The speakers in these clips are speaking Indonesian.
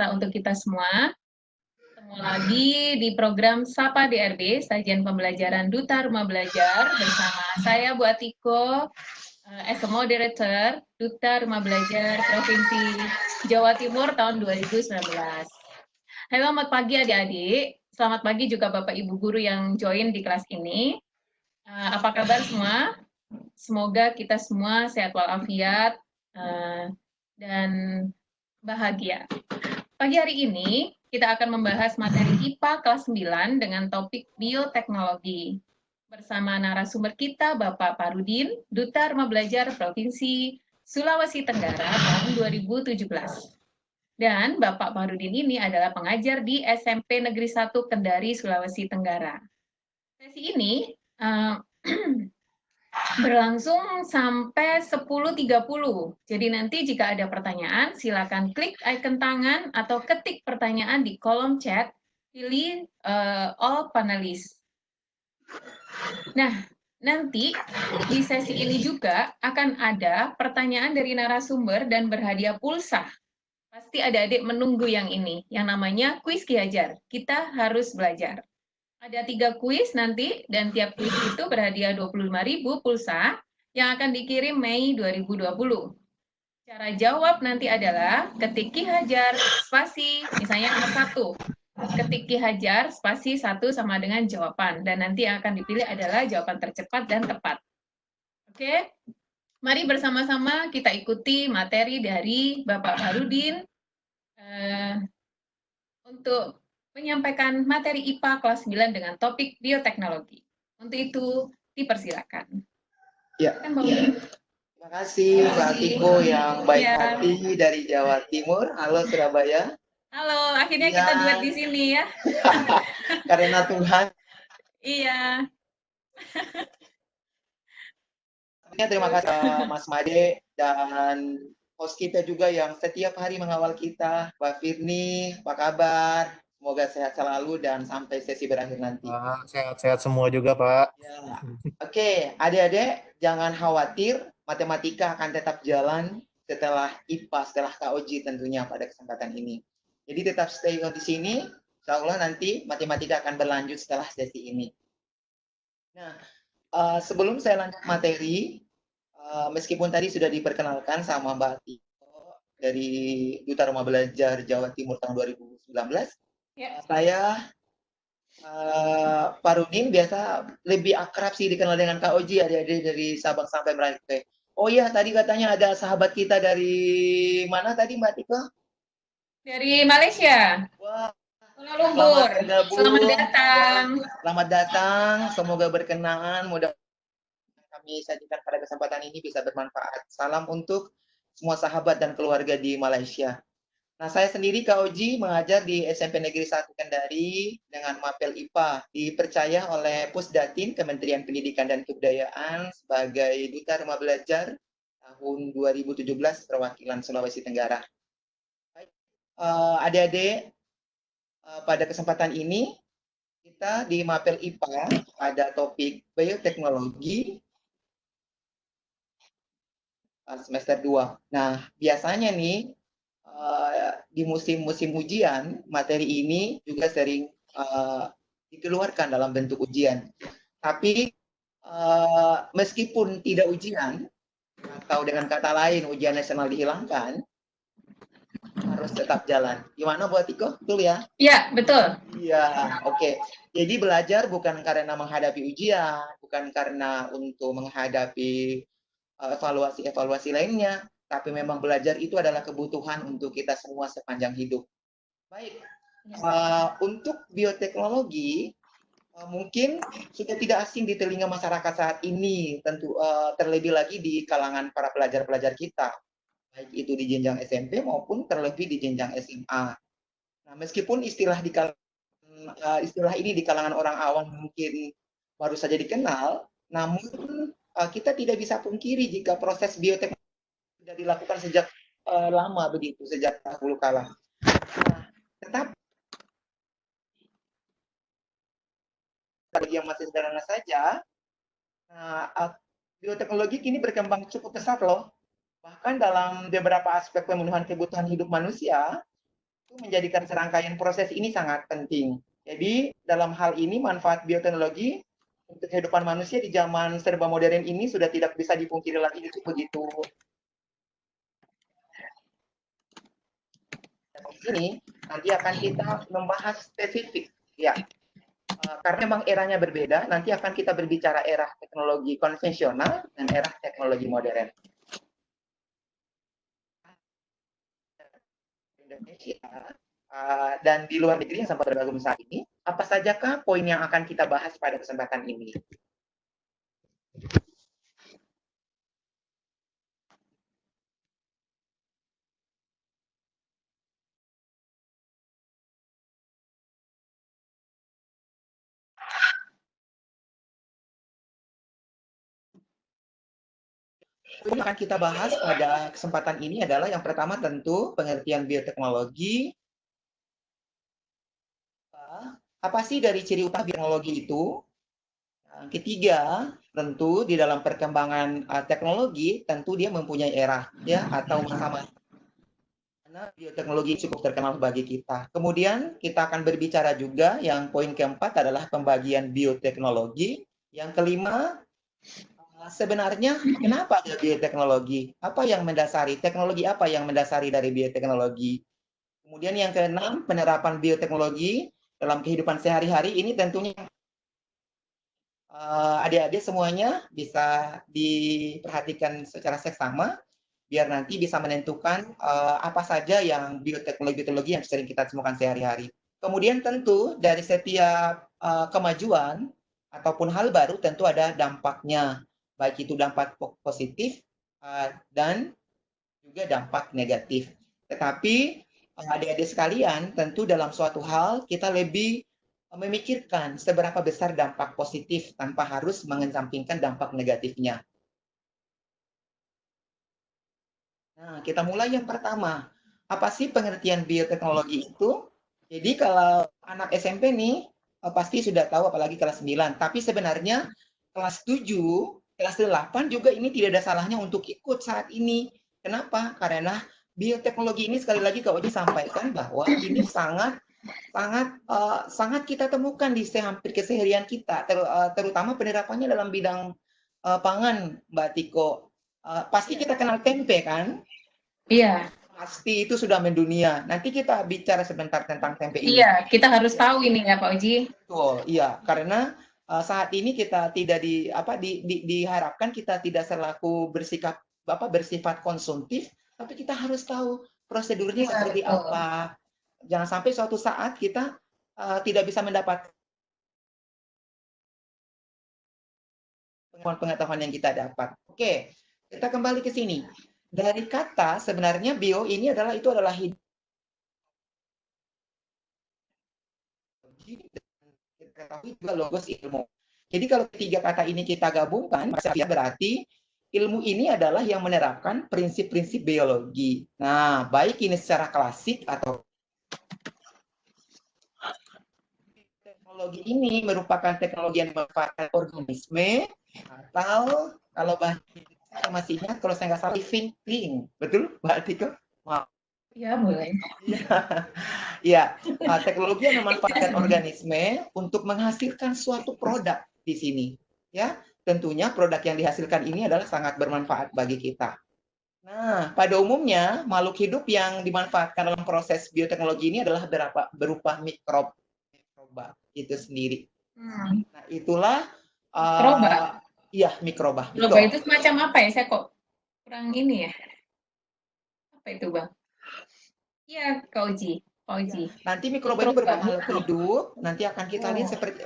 untuk kita semua. Ketemu lagi di program Sapa DRB, Sajian Pembelajaran Duta Rumah Belajar, bersama saya Bu Atiko, as a moderator, Duta Rumah Belajar Provinsi Jawa Timur tahun 2019. Selamat pagi adik-adik, selamat pagi juga Bapak Ibu Guru yang join di kelas ini. Apa kabar semua? Semoga kita semua sehat walafiat dan bahagia. Pagi hari ini, kita akan membahas materi IPA kelas 9 dengan topik bioteknologi. Bersama narasumber kita, Bapak Parudin, Duta Rumah Belajar Provinsi Sulawesi Tenggara tahun 2017. Dan Bapak Parudin ini adalah pengajar di SMP Negeri 1 Kendari, Sulawesi Tenggara. Sesi ini berlangsung sampai 10.30. Jadi nanti jika ada pertanyaan, silakan klik icon tangan atau ketik pertanyaan di kolom chat, pilih all panelists. Nah, nanti di sesi ini juga akan ada pertanyaan dari narasumber dan berhadiah pulsa. Pasti adik-adik menunggu yang ini, yang namanya kuis Ki Hajar. Kita harus belajar. Ada 3 kuis nanti, dan tiap kuis itu berhadiah 25.000 pulsa yang akan dikirim Mei 2020. Cara jawab nanti adalah ketik Ki Hajar spasi, misalnya nomor 1. Ketik Ki Hajar spasi 1 sama dengan jawaban, dan nanti yang akan dipilih adalah jawaban tercepat dan tepat. Oke, mari bersama-sama kita ikuti materi dari Bapak Parudin untuk menyampaikan materi IPA kelas 9 dengan topik bioteknologi. Untuk itu, dipersilakan. Ya. Terima kasih Mbak Atiko yang baik hati dari Jawa Timur. Halo Surabaya. Halo, akhirnya kita duet di sini ya. Karena Tuhan. Iya. Terima kasih Mas Made dan host kita juga yang setiap hari mengawal kita, Mbak Firni, apa kabar? Semoga sehat selalu dan sampai sesi berakhir nanti. Sehat-sehat semua juga, Pak. Ya. Oke, adik-adik jangan khawatir, matematika akan tetap jalan setelah IPA, setelah KOJ tentunya pada kesempatan ini. Jadi tetap stay di sini, insya Allah nanti matematika akan berlanjut setelah sesi ini. Nah, sebelum saya lanjut materi, meskipun tadi sudah diperkenalkan sama Mbak Tiko dari Duta Rumah Belajar Jawa Timur tahun 2019, saya Parudin biasa lebih akrab sih dikenal dengan Kak Oji, adik-adik dari Sabang sampai Merauke. Oh iya, tadi katanya ada sahabat kita dari mana tadi Mbak Tiko? Dari Malaysia. Wah, Kuala Lumpur. Selamat datang. Selamat datang, semoga berkenan, mudah kami sajikan pada kesempatan ini bisa bermanfaat. Salam untuk semua sahabat dan keluarga di Malaysia. Nah, saya sendiri Kak Oji mengajar di SMP Negeri 1 Kendari dengan mapel IPA, dipercaya oleh Pusdatin Kementerian Pendidikan dan Kebudayaan sebagai Duta Rumah Belajar tahun 2017 perwakilan Sulawesi Tenggara. Baik, adik-adik, pada kesempatan ini kita di mapel IPA ada topik bioteknologi semester 2. Nah, biasanya nih di musim-musim ujian, materi ini juga sering dikeluarkan dalam bentuk ujian. Tapi meskipun tidak ujian, atau dengan kata lain ujian nasional dihilangkan, harus tetap jalan. Gimana buat Tiko? Betul ya? Iya, betul. Iya, oke. Jadi belajar bukan karena menghadapi ujian, bukan karena untuk menghadapi evaluasi-evaluasi lainnya, tapi memang belajar itu adalah kebutuhan untuk kita semua sepanjang hidup. Baik, untuk bioteknologi mungkin sudah tidak asing di telinga masyarakat saat ini, tentu terlebih lagi di kalangan para pelajar-pelajar kita, baik itu di jenjang SMP maupun terlebih di jenjang SMA. Nah, meskipun istilah ini di kalangan orang awam mungkin baru saja dikenal, namun kita tidak bisa pungkiri jika proses bioteknologi sudah dilakukan sejak lama begitu, sejak dahulu kala. Nah, tetapi yang masih sederhana saja, bioteknologi kini berkembang cukup pesat loh. Bahkan dalam beberapa aspek pemenuhan kebutuhan hidup manusia, itu menjadikan serangkaian proses ini sangat penting. Jadi dalam hal ini manfaat bioteknologi untuk kehidupan manusia di zaman serba modern ini sudah tidak bisa dipungkiri lagi itu begitu. Ini nanti akan kita membahas spesifik ya. Karena memang eranya berbeda, nanti akan kita berbicara era teknologi konvensional dan era teknologi modern. Indonesia dan di luar negeri yang sempat bergabung saat ini, apa sajakah poin yang akan kita bahas pada kesempatan ini? Yang akan kita bahas pada kesempatan ini adalah yang pertama tentu pengertian bioteknologi. Apa sih dari ciri utama bioteknologi itu? Yang ketiga, tentu di dalam perkembangan teknologi, tentu dia mempunyai era ya atau masa-masa karena bioteknologi cukup terkenal bagi kita. Kemudian kita akan berbicara juga yang poin keempat adalah pembagian bioteknologi. Yang kelima, sebenarnya kenapa ada bioteknologi? Apa yang mendasari? Teknologi apa yang mendasari dari bioteknologi? Kemudian yang keenam, penerapan bioteknologi dalam kehidupan sehari-hari ini tentunya adik-adik semuanya bisa diperhatikan secara seksama biar nanti bisa menentukan apa saja yang bioteknologi yang sering kita temukan sehari-hari. Kemudian tentu dari setiap kemajuan ataupun hal baru tentu ada dampaknya, baik itu dampak positif dan juga dampak negatif. Tetapi adik-adik sekalian, tentu dalam suatu hal kita lebih memikirkan seberapa besar dampak positif tanpa harus mengesampingkan dampak negatifnya. Nah, kita mulai yang pertama. Apa sih pengertian bioteknologi itu? Jadi kalau anak SMP nih, pasti sudah tahu apalagi kelas 9. Tapi sebenarnya kelas 7, kelas 8 juga ini tidak ada salahnya untuk ikut saat ini. Kenapa? Karena bioteknologi ini sekali lagi Kak Oji sampaikan bahwa ini sangat kita temukan di hampir keseharian kita, terutama penerapannya dalam bidang pangan, Mbak Tiko. Pasti kita kenal tempe kan? Iya. Pasti itu sudah mendunia. Nanti kita bicara sebentar tentang tempe ini. Iya, kita harus tahu ini ya Pak Uji. Betul, iya. Karena saat ini kita tidak diharapkan kita tidak selaku bersifat konsumtif, tapi kita harus tahu prosedurnya seperti apa. Jangan sampai suatu saat kita tidak bisa mendapat pengetahuan yang kita dapat. Oke, kita kembali ke sini. Dari kata sebenarnya bio ini adalah hidup. Juga logos ilmu. Jadi kalau ketiga kata ini kita gabungkan, berarti ilmu ini adalah yang menerapkan prinsip-prinsip biologi. Nah, baik ini secara klasik atau teknologi ini merupakan teknologi yang memanfaatkan organisme atau kalau bahasa saya masih ingat kalau saya nggak salah living, betul Mbak Tiko? Maaf. Ya, boleh. Ya, teknologi yang memanfaatkan organisme untuk menghasilkan suatu produk di sini. Ya, tentunya produk yang dihasilkan ini adalah sangat bermanfaat bagi kita. Nah, pada umumnya makhluk hidup yang dimanfaatkan dalam proses bioteknologi ini adalah berupa mikroba itu sendiri. Nah, itulah mikroba. Iya, mikroba. Mikroba itu semacam apa ya? Saya kok kurang ini ya. Apa itu, Bang? Iya, Kak Uji. Nanti mikroba itu berupa makhluk hidup. Nanti akan kita lihat seperti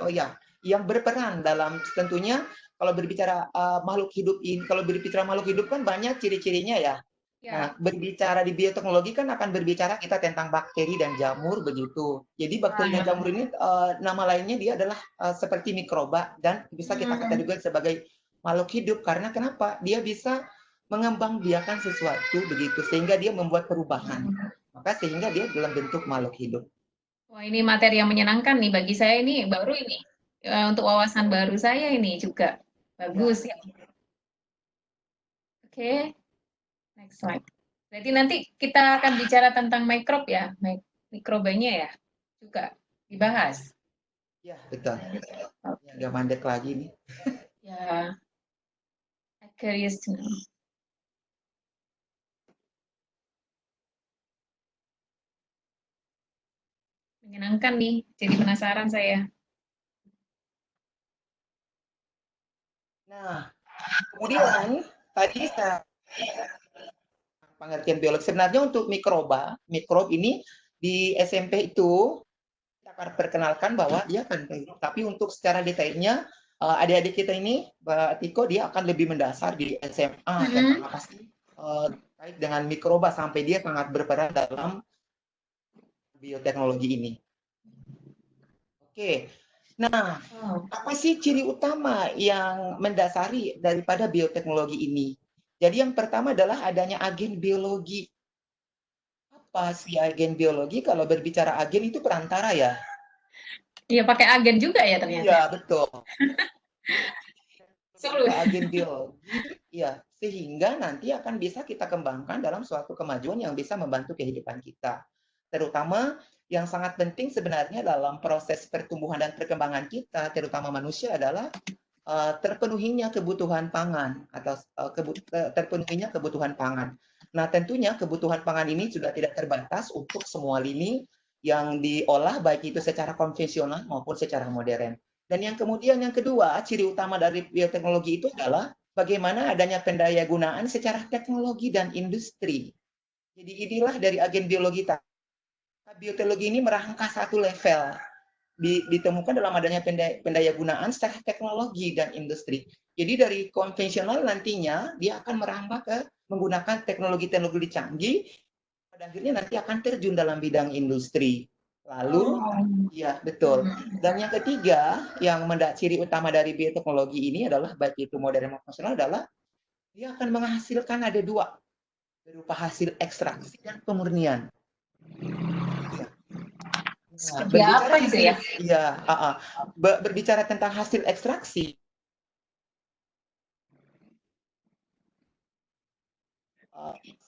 yang berperan dalam tentunya kalau berbicara makhluk hidup ini, kalau berbicara makhluk hidup kan banyak ciri-cirinya ya. Nah, berbicara di bioteknologi kan akan berbicara kita tentang bakteri dan jamur begitu. Jadi bakteri dan jamur ini nama lainnya dia adalah seperti mikroba dan bisa kita katakan juga sebagai makhluk hidup karena kenapa? Dia bisa mengembangbiakan sesuatu begitu sehingga dia membuat perubahan. Maka sehingga dia dalam bentuk makhluk hidup. Wah, ini materi yang menyenangkan nih bagi saya ini baru ini. Untuk wawasan baru saya ini juga. Bagus ya. Oke. Next slide. Berarti nanti kita akan bicara tentang mikrob ya. mikrobanya ya juga dibahas. Ya, betul. Oh, Ini agak mandek lagi nih. ya, I'm curious to know. Menyenangkan nih, jadi penasaran saya. Nah, kemudian tadi saya pengertian biologi sebenarnya untuk mikrob ini di SMP itu kita akan perkenalkan bahwa dia akan tapi untuk secara detailnya adik-adik kita ini Mbak Tiko dia akan lebih mendasar di SMA tentang apa sih terkait dengan mikroba sampai dia sangat berperan dalam bioteknologi ini. Oke. Nah, apa sih ciri utama yang mendasari daripada bioteknologi ini? Jadi yang pertama adalah adanya agen biologi. Apa sih agen biologi? Kalau berbicara agen itu perantara ya? Iya, pakai agen juga ya ternyata. Iya, betul. Seru. Agen biologi, ya, sehingga nanti akan bisa kita kembangkan dalam suatu kemajuan yang bisa membantu kehidupan kita. Terutama yang sangat penting sebenarnya dalam proses pertumbuhan dan perkembangan kita, terutama manusia adalah terpenuhinya kebutuhan pangan atau terpenuhinya kebutuhan pangan. Nah, tentunya kebutuhan pangan ini sudah tidak terbatas untuk semua lini yang diolah baik itu secara konvensional maupun secara modern. Dan yang kemudian yang kedua, ciri utama dari bioteknologi itu adalah bagaimana adanya pendayagunaan secara teknologi dan industri. Jadi inilah dari agen biologi. Bioteknologi ini merangka satu level ditemukan dalam adanya pendayagunaan secara teknologi dan industri. Jadi dari konvensional nantinya dia akan merambah ke menggunakan teknologi-teknologi canggih, pada akhirnya nanti akan terjun dalam bidang industri. Lalu, ya betul. Dan yang ketiga, yang ciri utama dari bioteknologi ini adalah baik itu modern maupun konvensional adalah dia akan menghasilkan ada dua, berupa hasil ekstraksi dan pemurnian. Nah, berbicara apa itu ya? Iya, berbicara tentang hasil ekstraksi,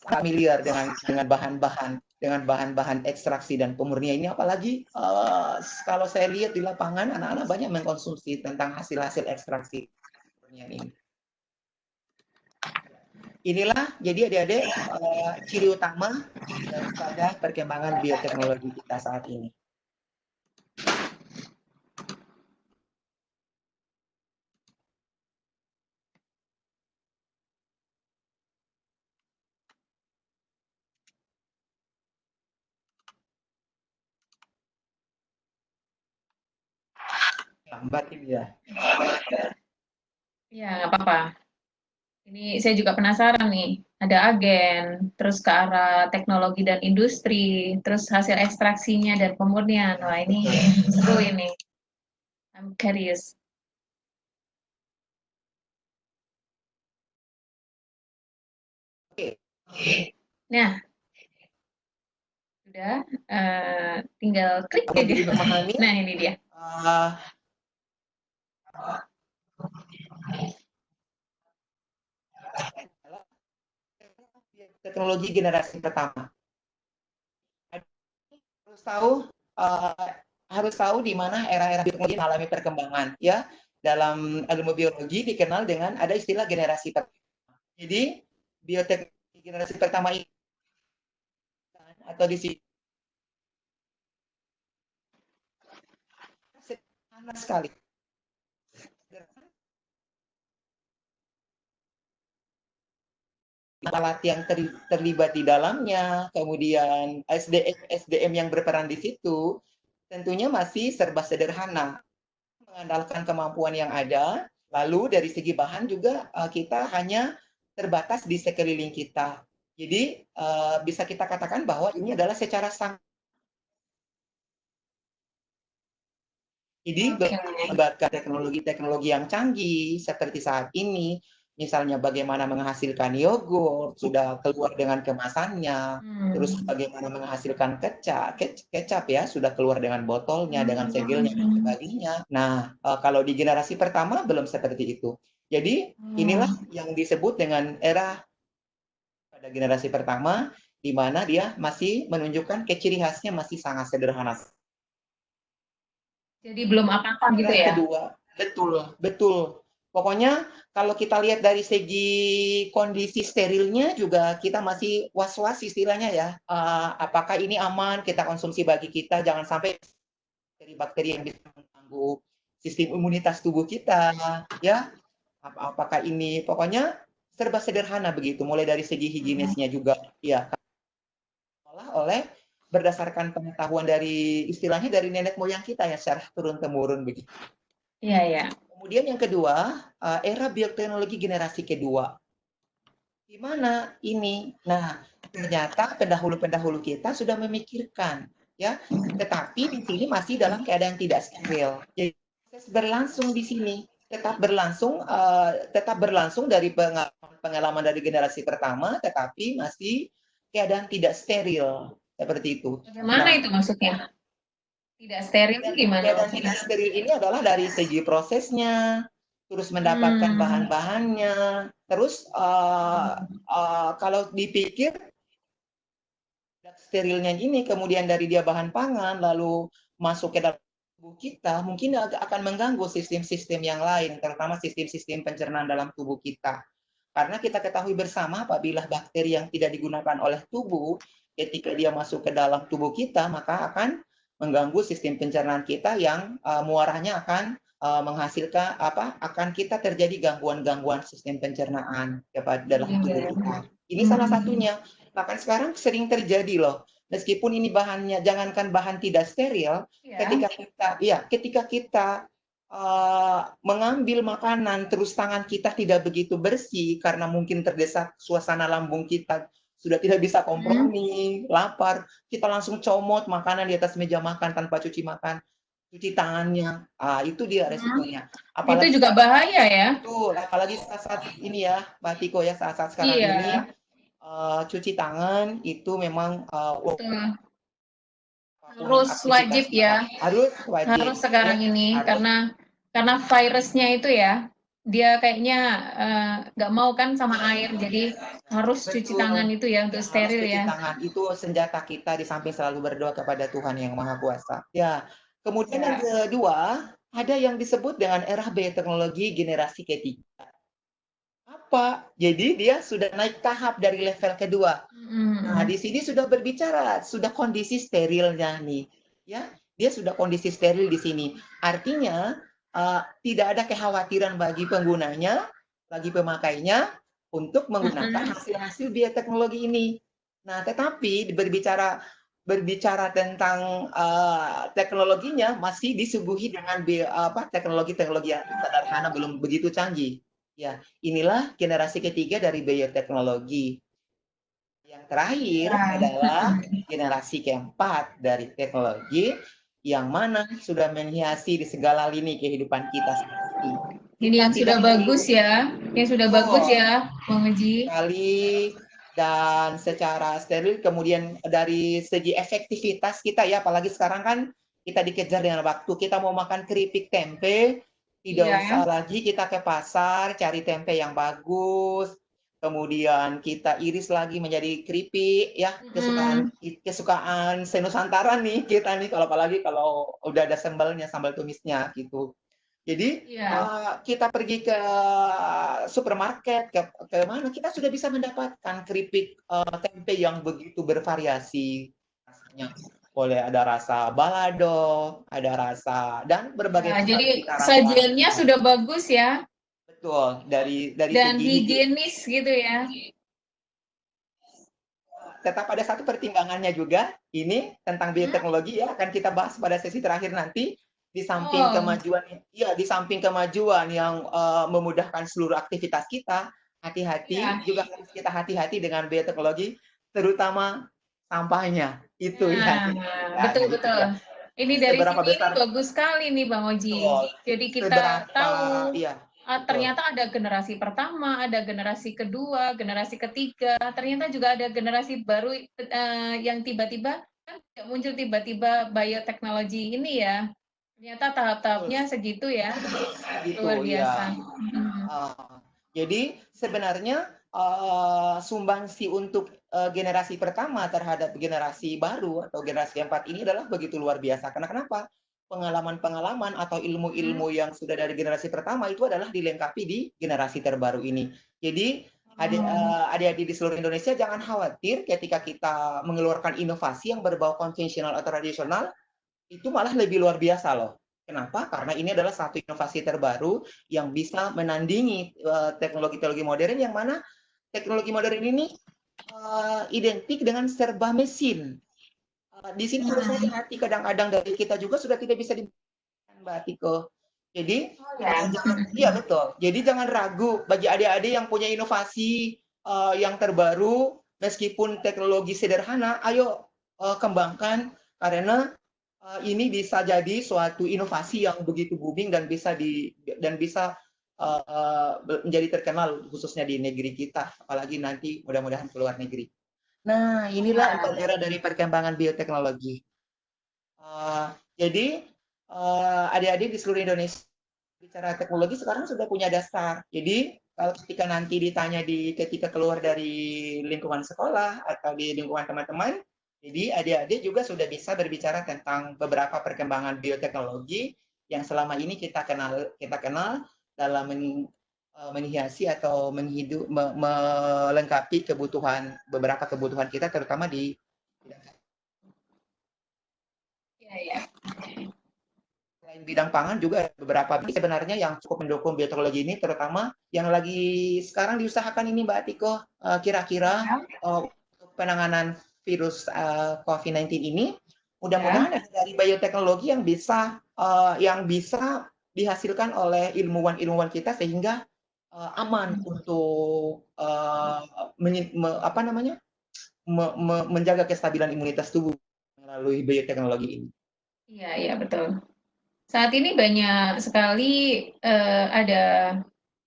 familiar dengan bahan-bahan ekstraksi dan pemurnian ini, apalagi kalau saya lihat di lapangan anak-anak banyak mengkonsumsi tentang hasil-hasil ekstraksi pemurnian ini. Inilah jadi adik-adik ciri utama daripada perkembangan bioteknologi kita saat ini. Lambat ini ya. Ya, nggak apa-apa. Ini saya juga penasaran nih. Ada agen, terus ke arah teknologi dan industri, terus hasil ekstraksinya dan pemurnian. Wah, ini seru ini. I'm curious. Oke. Nah, sudah tinggal klik Kalau aja. memahami, Nah, ini dia. Teknologi generasi pertama. Harus tahu di mana era-era biologi mengalami perkembangan ya. Dalam ilmu biologi dikenal dengan ada istilah generasi pertama. Jadi bioteknologi generasi pertama ini atau di sini sederhana sekali. Alat yang terlibat di dalamnya, kemudian SDM yang berperan di situ, tentunya masih serba sederhana. Mengandalkan kemampuan yang ada, lalu dari segi bahan juga kita hanya terbatas di sekeliling kita. Jadi bisa kita katakan bahwa ini adalah secara jadi melibatkan teknologi-teknologi yang canggih seperti saat ini, misalnya bagaimana menghasilkan yogurt sudah keluar dengan kemasannya, terus bagaimana menghasilkan kecap ya sudah keluar dengan botolnya, dengan segelnya dan sebagainya. Nah, kalau di generasi pertama belum seperti itu. Jadi inilah yang disebut dengan era pada generasi pertama, di mana dia masih menunjukkan ciri khasnya masih sangat sederhana. Jadi belum apa-apa gitu Yang ya? kedua, betul, betul. Pokoknya kalau kita lihat dari segi kondisi sterilnya juga kita masih was-was istilahnya ya. Apakah ini aman kita konsumsi bagi kita, jangan sampai bakteri-bakteri yang bisa mengganggu sistem imunitas tubuh kita, ya. Apakah ini, pokoknya serba sederhana begitu, mulai dari segi higienisnya juga, ya. Oleh berdasarkan pengetahuan dari istilahnya dari nenek moyang kita ya, secara turun-temurun begitu. Iya, ya. Kemudian yang kedua, era bioteknologi generasi kedua. Di mana ini? Nah, ternyata pendahulu-pendahulu kita sudah memikirkan, ya. Tetapi di sini masih dalam keadaan tidak steril. Jadi proses berlangsung di sini tetap berlangsung dari pengalaman dari generasi pertama, tetapi masih keadaan tidak steril seperti itu. Bagaimana itu maksudnya? Tidak steril itu gimana Keadaan maksudnya? tidak steril ini adalah dari segi prosesnya, terus mendapatkan bahan-bahannya, terus kalau dipikir sterilnya ini, kemudian dari dia bahan pangan, lalu masuk ke dalam tubuh kita, mungkin akan mengganggu sistem-sistem yang lain, terutama sistem-sistem pencernaan dalam tubuh kita. Karena kita ketahui bersama apabila bakteri yang tidak digunakan oleh tubuh, ketika dia masuk ke dalam tubuh kita, maka akan mengganggu sistem pencernaan kita yang muaranya akan menghasilkan akan kita terjadi gangguan-gangguan sistem pencernaan dalam tubuh kita. Ini salah satunya. Bahkan sekarang sering terjadi loh. Meskipun ini bahannya jangankan bahan tidak steril, ketika kita mengambil makanan terus tangan kita tidak begitu bersih karena mungkin terdesak suasana lambung kita sudah tidak bisa kompromi, lapar, kita langsung comot makanan di atas meja makan tanpa cuci tangannya. Itu dia resikonya. Apalagi itu juga bahaya ya. Betul, apalagi saat ini ya, Mbak Tiko ya, saat sekarang ini cuci tangan itu memang harus wajib ya. Harus sekarang ini karena virusnya itu ya, dia kayaknya nggak mau kan sama air, jadi harus cuci tangan itu ya untuk steril ya. Tangan itu senjata kita, di samping selalu berdoa kepada Tuhan yang Maha Kuasa. Ya, kemudian yang kedua ada yang disebut dengan era bioteknologi generasi ketiga. Apa? Jadi dia sudah naik tahap dari level kedua. Nah, di sini sudah berbicara, sudah kondisi sterilnya nih. Ya, dia sudah kondisi steril di sini. Artinya tidak ada kekhawatiran bagi penggunanya, bagi pemakainya untuk menggunakan hasil-hasil bioteknologi ini. Nah, tetapi berbicara tentang teknologinya masih disuguhi dengan teknologi-teknologi yang sederhana, belum begitu canggih. Ya, inilah generasi ketiga dari bioteknologi. Yang terakhir adalah generasi keempat dari teknologi yang mana sudah menghiasi di segala lini kehidupan kita. Ini yang sudah bagus ya, bagus ya, Bang Haji. Sekali dan secara steril, kemudian dari segi efektivitas kita ya, apalagi sekarang kan kita dikejar dengan waktu, kita mau makan keripik tempe, tidak usah lagi kita ke pasar cari tempe yang bagus, kemudian kita iris lagi menjadi keripik ya, kesukaan senusantara nih kita nih, apalagi kalau udah ada sambal tumisnya gitu. Jadi kita pergi ke supermarket, ke mana kita sudah bisa mendapatkan keripik tempe yang begitu bervariasi. Rasanya boleh ada rasa balado, ada rasa dan berbagai macam. Jadi sajiannya sudah bagus ya. Betul, dari dan segi higienis gitu ya. Tetap ada satu pertimbangannya juga, ini tentang bioteknologi ya, akan kita bahas pada sesi terakhir nanti. Di samping kemajuan yang memudahkan seluruh aktivitas kita, juga harus kita hati-hati dengan bioteknologi, terutama sampahnya itu betul. Ini dari sini bagus sekali nih Bang Oji. Jadi kita tahu ternyata ada generasi pertama, ada generasi kedua, generasi ketiga, ternyata juga ada generasi baru yang tiba-tiba kan muncul tiba-tiba bioteknologi ini ya. Ternyata tahap-tahapnya segitu ya, luar biasa. Jadi sebenarnya sumbangsi untuk generasi pertama terhadap generasi baru atau generasi keempat ini adalah begitu luar biasa. Karena kenapa? Pengalaman-pengalaman atau ilmu-ilmu yang sudah dari generasi pertama itu adalah dilengkapi di generasi terbaru ini. Jadi adik-adik di seluruh Indonesia jangan khawatir ketika kita mengeluarkan inovasi yang berbau konvensional atau tradisional, itu malah lebih luar biasa loh. Kenapa? Karena ini adalah satu inovasi terbaru yang bisa menandingi teknologi-teknologi modern yang mana teknologi modern ini identik dengan serba mesin. Di sini harus hati-hati, kadang-kadang dari kita juga sudah tidak bisa dibayangkan, Mbak Tiko. Jadi, iya betul. Jadi jangan ragu bagi adik-adik yang punya inovasi yang terbaru, meskipun teknologi sederhana, ayo kembangkan karena ini bisa jadi suatu inovasi yang begitu booming dan bisa menjadi terkenal khususnya di negeri kita, apalagi nanti mudah-mudahan keluar negeri. Nah, inilah 4 era dari perkembangan bioteknologi. Jadi, adik-adik di seluruh Indonesia bicara teknologi sekarang sudah punya dasar. Jadi, kalau ketika nanti ditanya ketika keluar dari lingkungan sekolah atau di lingkungan teman-teman, jadi adik-adik juga sudah bisa berbicara tentang beberapa perkembangan bioteknologi yang selama ini kita kenal dalam menghiasi atau melengkapi beberapa kebutuhan kita, terutama di selain bidang pangan juga beberapa sebenarnya yang cukup mendukung bioteknologi ini, terutama yang lagi sekarang diusahakan ini Mbak Tiko, kira-kira penanganan virus COVID-19 ini, mudah-mudahan dari bioteknologi yang bisa dihasilkan oleh ilmuwan-ilmuwan kita sehingga aman untuk menjaga kestabilan imunitas tubuh melalui bioteknologi ini. Iya, betul. Saat ini banyak sekali ada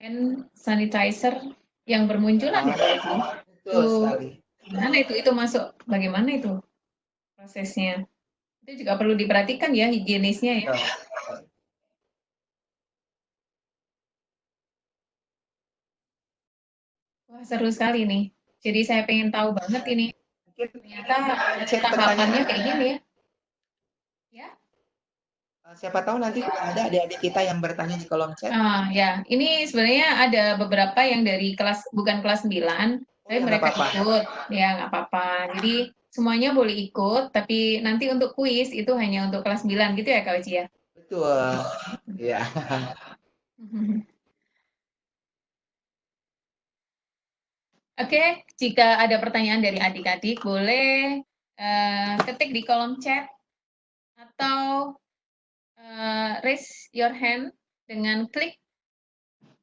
hand sanitizer yang bermunculan. Betul sekali. Gimana itu masuk? Bagaimana itu prosesnya? Itu juga perlu diperhatikan ya, higienisnya ya. Wah, seru sekali nih. Jadi saya pengen tahu banget ini. Ternyata tahapannya kayak gini ya. Ya. Siapa tahu nanti ada adik-adik kita yang bertanya di kolom chat. Ya, ini sebenarnya ada beberapa yang dari bukan kelas 9, tapi mereka ikut. Ya, nggak apa-apa. Jadi semuanya boleh ikut, tapi nanti untuk kuis itu hanya untuk kelas 9 gitu ya, Kak Uci ya? Betul. Ya. Oke, jika ada pertanyaan dari adik-adik, boleh ketik di kolom chat atau raise your hand dengan klik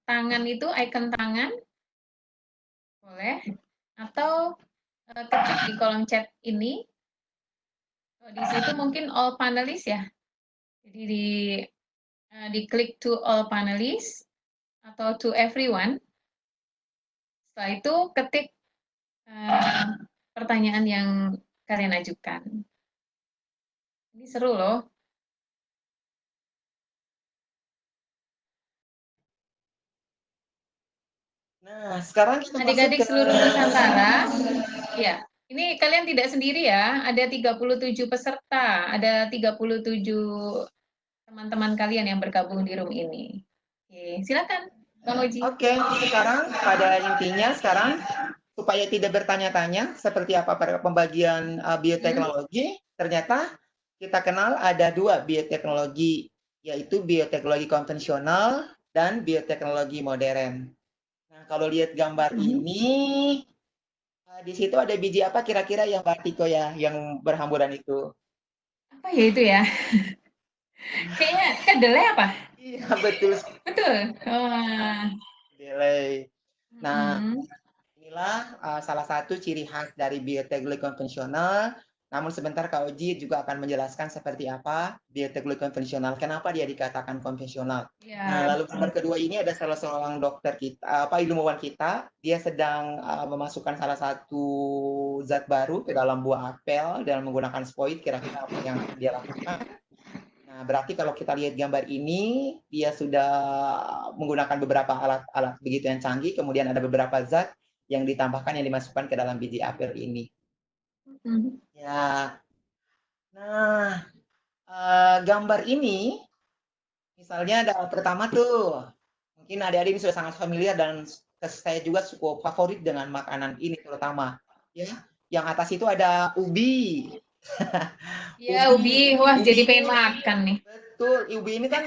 tangan itu, icon tangan, boleh. Atau ketik di kolom chat ini. Di situ mungkin all panelists ya. Jadi di klik to all panelists atau to everyone. Setelah itu ketik pertanyaan yang kalian ajukan. Ini seru loh. Nah, sekarang kita adik-adik seluruh Nusantara, ya, ini kalian tidak sendiri ya, ada 37 peserta, ada 37 teman-teman kalian yang bergabung di room ini. Oke, silakan, Bang Oji. Oke, sekarang pada intinya sekarang supaya tidak bertanya-tanya seperti apa pembagian bioteknologi, ternyata kita kenal ada 2 bioteknologi, yaitu bioteknologi konvensional dan bioteknologi modern. Nah, kalau lihat gambar ini, di situ ada biji apa kira-kira yang Mbak Tiko ya, yang berhamburan itu? Apa ya itu ya? Kayaknya kedelai apa? Iya, betul. Betul. Kedelai. Nah, inilah salah satu ciri khas dari bioteknologi konvensional. Namun sebentar Kak Oji juga akan menjelaskan seperti apa bioteknologi konvensional. Kenapa dia dikatakan konvensional? Ya. Nah, lalu gambar kedua ini ada salah seorang dokter kita, ilmuwan kita. Dia sedang memasukkan salah satu zat baru ke dalam buah apel dan menggunakan spoid. Kira-kira apa yang dia lakukan? Nah, berarti kalau kita lihat gambar ini, dia sudah menggunakan beberapa alat-alat begitu yang canggih, kemudian ada beberapa zat yang ditambahkan, yang dimasukkan ke dalam biji apel ini. Ya. Nah, gambar ini, misalnya ada pertama tuh, mungkin adik-adik ini sudah sangat familiar dan saya juga cukup favorit dengan makanan ini terutama. Ya, yang atas itu ada ubi. Ya, ubi. Wah, jadi pengen makan nih. Betul, ubi ini kan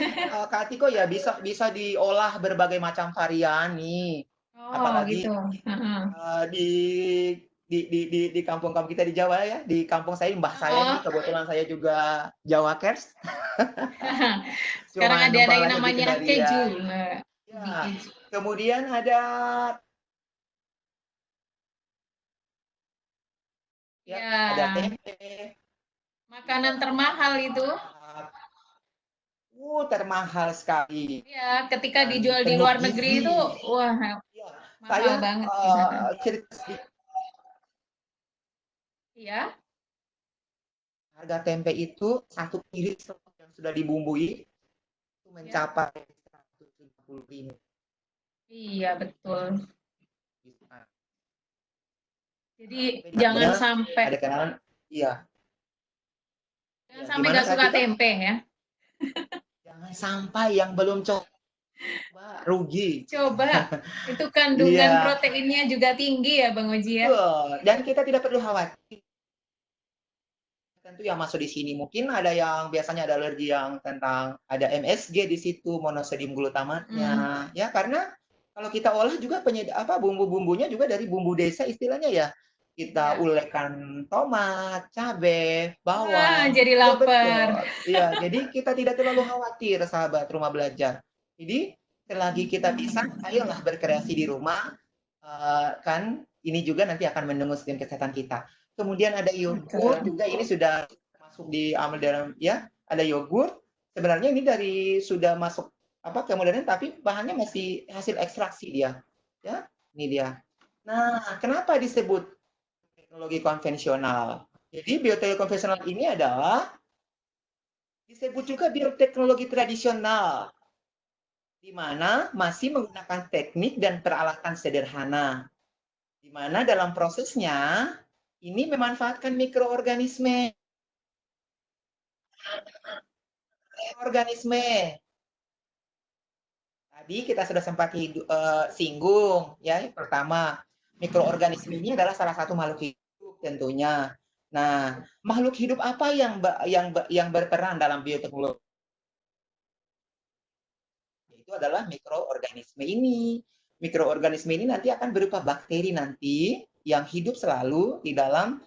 Kak Tiko ya bisa diolah berbagai macam varian nih. Oh, Apalagi gitu. di kampung-kampung kita di Jawa ya, di kampung saya, mbah saya nih, kebetulan saya juga Jawa Kers. Sekarang ada yang namanya keju. Ya. Kemudian ada ada tempe. Makanan termahal itu. Termahal sekali. Ya, ketika dijual di luar negeri itu, wah, mahal banget. Iya. Harga tempe itu satu piring yang sudah dibumbui itu mencapai 170.000. Iya, betul. Jadi jangan sampai. Ada kenalan, iya. Jangan sampai nggak suka tempe ya. Jangan sampai yang belum coba rugi. Coba, itu kandungan proteinnya juga tinggi ya Bang Oji ya. Dan kita tidak perlu khawatir. Tentu yang masuk di sini mungkin ada yang biasanya ada alergi yang tentang ada MSG di situ, monosodium glutamatnya. Ya, karena kalau kita olah juga bumbu-bumbunya juga dari bumbu desa istilahnya ya. Kita ulekkan tomat, cabai, bawang. Jadi lapar. Iya, jadi kita tidak terlalu khawatir sahabat rumah belajar. Jadi selagi kita bisa, ayolah berkreasi di rumah. Kan ini juga nanti akan mendengus sistem kesehatan kita. Kemudian ada yogurt juga, ini sudah masuk di amal dalam ya, ada yogurt. Sebenarnya ini sudah masuk kemodernan tapi bahannya masih hasil ekstraksi dia. Ya, ini dia. Nah, kenapa disebut teknologi konvensional? Jadi bioteknologi konvensional ini adalah disebut juga bioteknologi tradisional, di mana masih menggunakan teknik dan peralatan sederhana, di mana dalam prosesnya ini memanfaatkan mikroorganisme. Tadi kita sudah sempat singgung ya, pertama mikroorganisme ini adalah salah satu makhluk hidup tentunya. Nah, makhluk hidup apa yang berperan dalam bioteknologi? Itu adalah mikroorganisme ini. Mikroorganisme ini nanti akan berupa bakteri nanti yang hidup selalu di dalam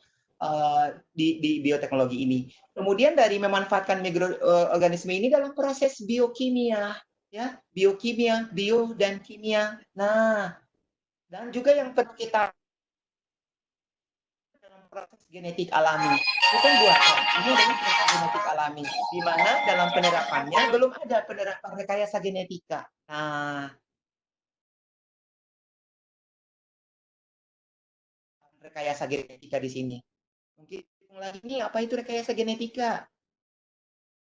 di bioteknologi ini. Kemudian dari memanfaatkan mikroorganisme ini dalam proses biokimia, ya, biokimia, bio dan kimia. Nah, dan juga yang kita dalam proses genetik alami, bukan buatan, ini adalah proses genetik alami, di mana dalam penerapannya belum ada penerapan rekayasa genetika. Nah, rekayasa genetika di sini. Mungkin ini apa itu rekayasa genetika?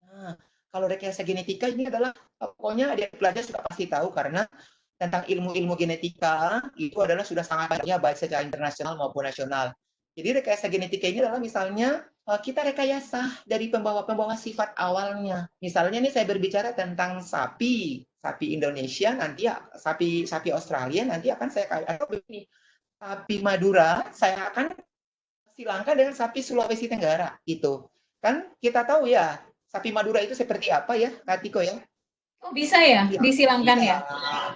Nah, kalau rekayasa genetika ini adalah pokoknya adik pelajar sudah pasti tahu karena tentang ilmu-ilmu genetika itu adalah sudah sangat banyaknya baik secara internasional maupun nasional. Jadi rekayasa genetika ini adalah misalnya kita rekayasa dari pembawa-pembawa sifat awalnya. Misalnya nih saya berbicara tentang sapi Indonesia, nanti sapi Australia nanti akan saya atau begini, sapi Madura saya akan silangkan dengan sapi Sulawesi Tenggara gitu. Kan kita tahu ya, sapi Madura itu seperti apa ya, Kak Tiko ya? Oh, bisa ya, disilangkan ya?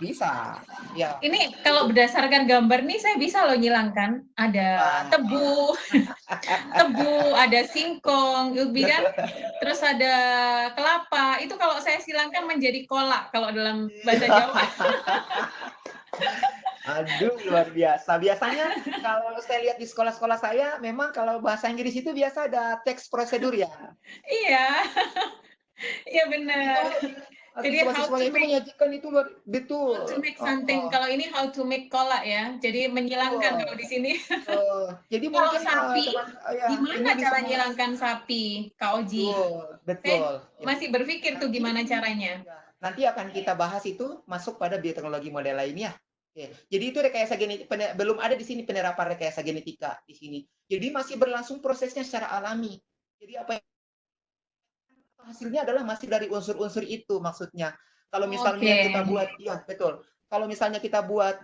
Bisa. Ya. Ini kalau berdasarkan gambar nih saya bisa loh nyilangkan. Ada tebu, ada singkong, ubi kan, terus ada kelapa. Itu kalau saya silangkan menjadi kolak kalau dalam bahasa Jawa. Aduh, luar biasa. Biasanya kalau saya lihat di sekolah-sekolah saya, memang kalau bahasa Inggris itu biasa ada teks prosedur ya. Iya, iya benar. Jadi siswa itu menyajikan itu betul. How to make something. Kalau ini how to make kolak ya. Jadi menyilangkan kalau di sini. Jadi kalau mungkin sapi, gimana cara menyilangkan sapi, Kak Oji? Betul. Saya masih berpikir tuh gimana caranya. Nanti akan kita bahas itu masuk pada bioteknologi model lainnya. Oke, jadi itu rekayasa genetik belum ada di sini penerapan rekayasa genetika di sini. Jadi masih berlangsung prosesnya secara alami. Jadi apa yang hasilnya adalah masih dari unsur-unsur itu maksudnya. Kalau misalnya Oke. kita buat, ya betul. Kalau misalnya kita buat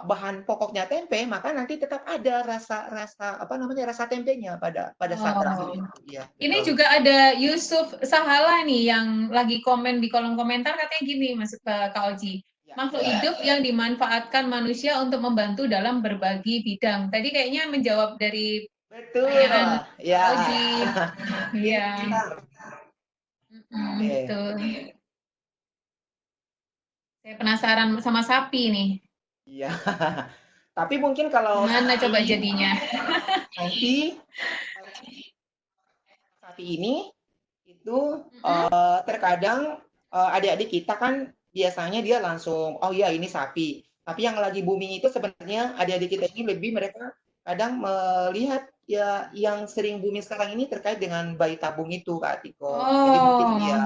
bahan pokoknya tempe, maka nanti tetap ada rasa apa namanya rasa tempenya pada saat Oh. itu. Iya, Ini betul. juga ada Yusuf Sahala nih yang lagi komen di kolom komentar katanya gini, Mas Kak Oji. Ya. Makhluk hidup yang dimanfaatkan manusia untuk membantu dalam berbagi bidang. Tadi kayaknya menjawab dari Betul. pertanyaan Ya. Kak Oji. Iya. Pintar. Oke. Betul. Saya penasaran sama sapi nih. Iya. Tapi mungkin kalau Gimana coba jadinya? nanti sapi ini itu terkadang adik-adik kita kan biasanya dia langsung oh iya ini sapi. Tapi yang lagi booming itu sebenarnya adik-adik kita ini lebih mereka kadang melihat ya yang sering booming sekarang ini terkait dengan bayi tabung itu Kak Tiko. Jadi mungkin Oh. ya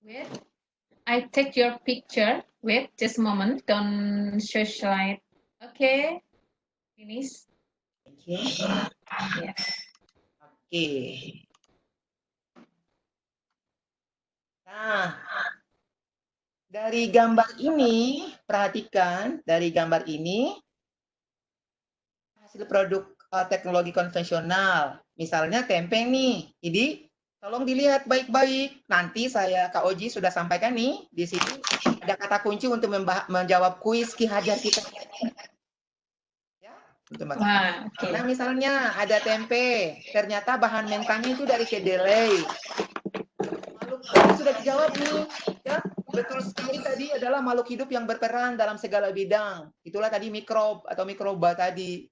Wait, I take your picture. Wait, just a moment. Don't show slide. Okay, finish. Oke. Ya. Oke. Nah, dari gambar ini, perhatikan dari gambar ini hasil produk teknologi konvensional. Misalnya tempe nih. Jadi tolong dilihat baik-baik. Nanti Kak Oji sudah sampaikan nih di sini ada kata kunci untuk menjawab kuis Ki Hajar kita. Ya, Wah, okay. Nah, misalnya ada tempe, ternyata bahan mentahnya itu dari kedelai. Lalu sudah dijawab nih, ya. Betul sekali tadi adalah makhluk hidup yang berperan dalam segala bidang. Itulah tadi mikrob atau mikroba tadi.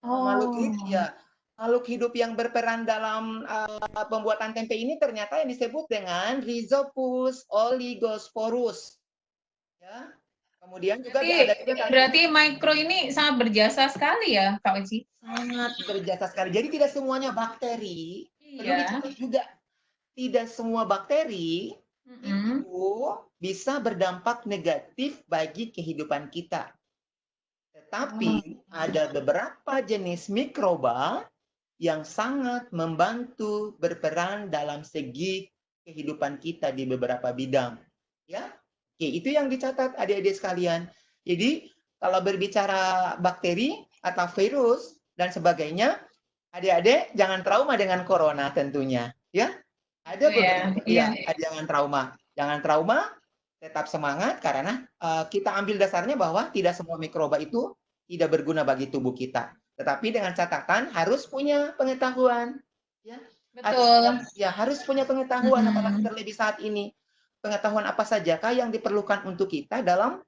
Makhluk hidup ya. Makhluk hidup yang berperan dalam pembuatan tempe ini ternyata yang disebut dengan Rhizopus oligosporus. Ya. Kemudian juga berarti mikro ini sangat berjasa sekali ya, Kak Oji? Sangat berjasa sekali. Jadi tidak semuanya bakteri. Perlu dicatat juga. Tidak semua bakteri itu bisa berdampak negatif bagi kehidupan kita. Tetapi ada beberapa jenis mikroba yang sangat membantu berperan dalam segi kehidupan kita di beberapa bidang. Ya, oke, itu yang dicatat adik-adik sekalian. Jadi kalau berbicara bakteri atau virus dan sebagainya, adik-adik jangan trauma dengan corona tentunya. Ya, ada beberapa. Jangan trauma. Jangan trauma. Tetap semangat karena kita ambil dasarnya bahwa tidak semua mikroba itu tidak berguna bagi tubuh kita. Tetapi dengan catatan harus punya pengetahuan. Ya, betul. Harus punya pengetahuan apalagi terlebih saat ini. Pengetahuan apa sajakah yang diperlukan untuk kita dalam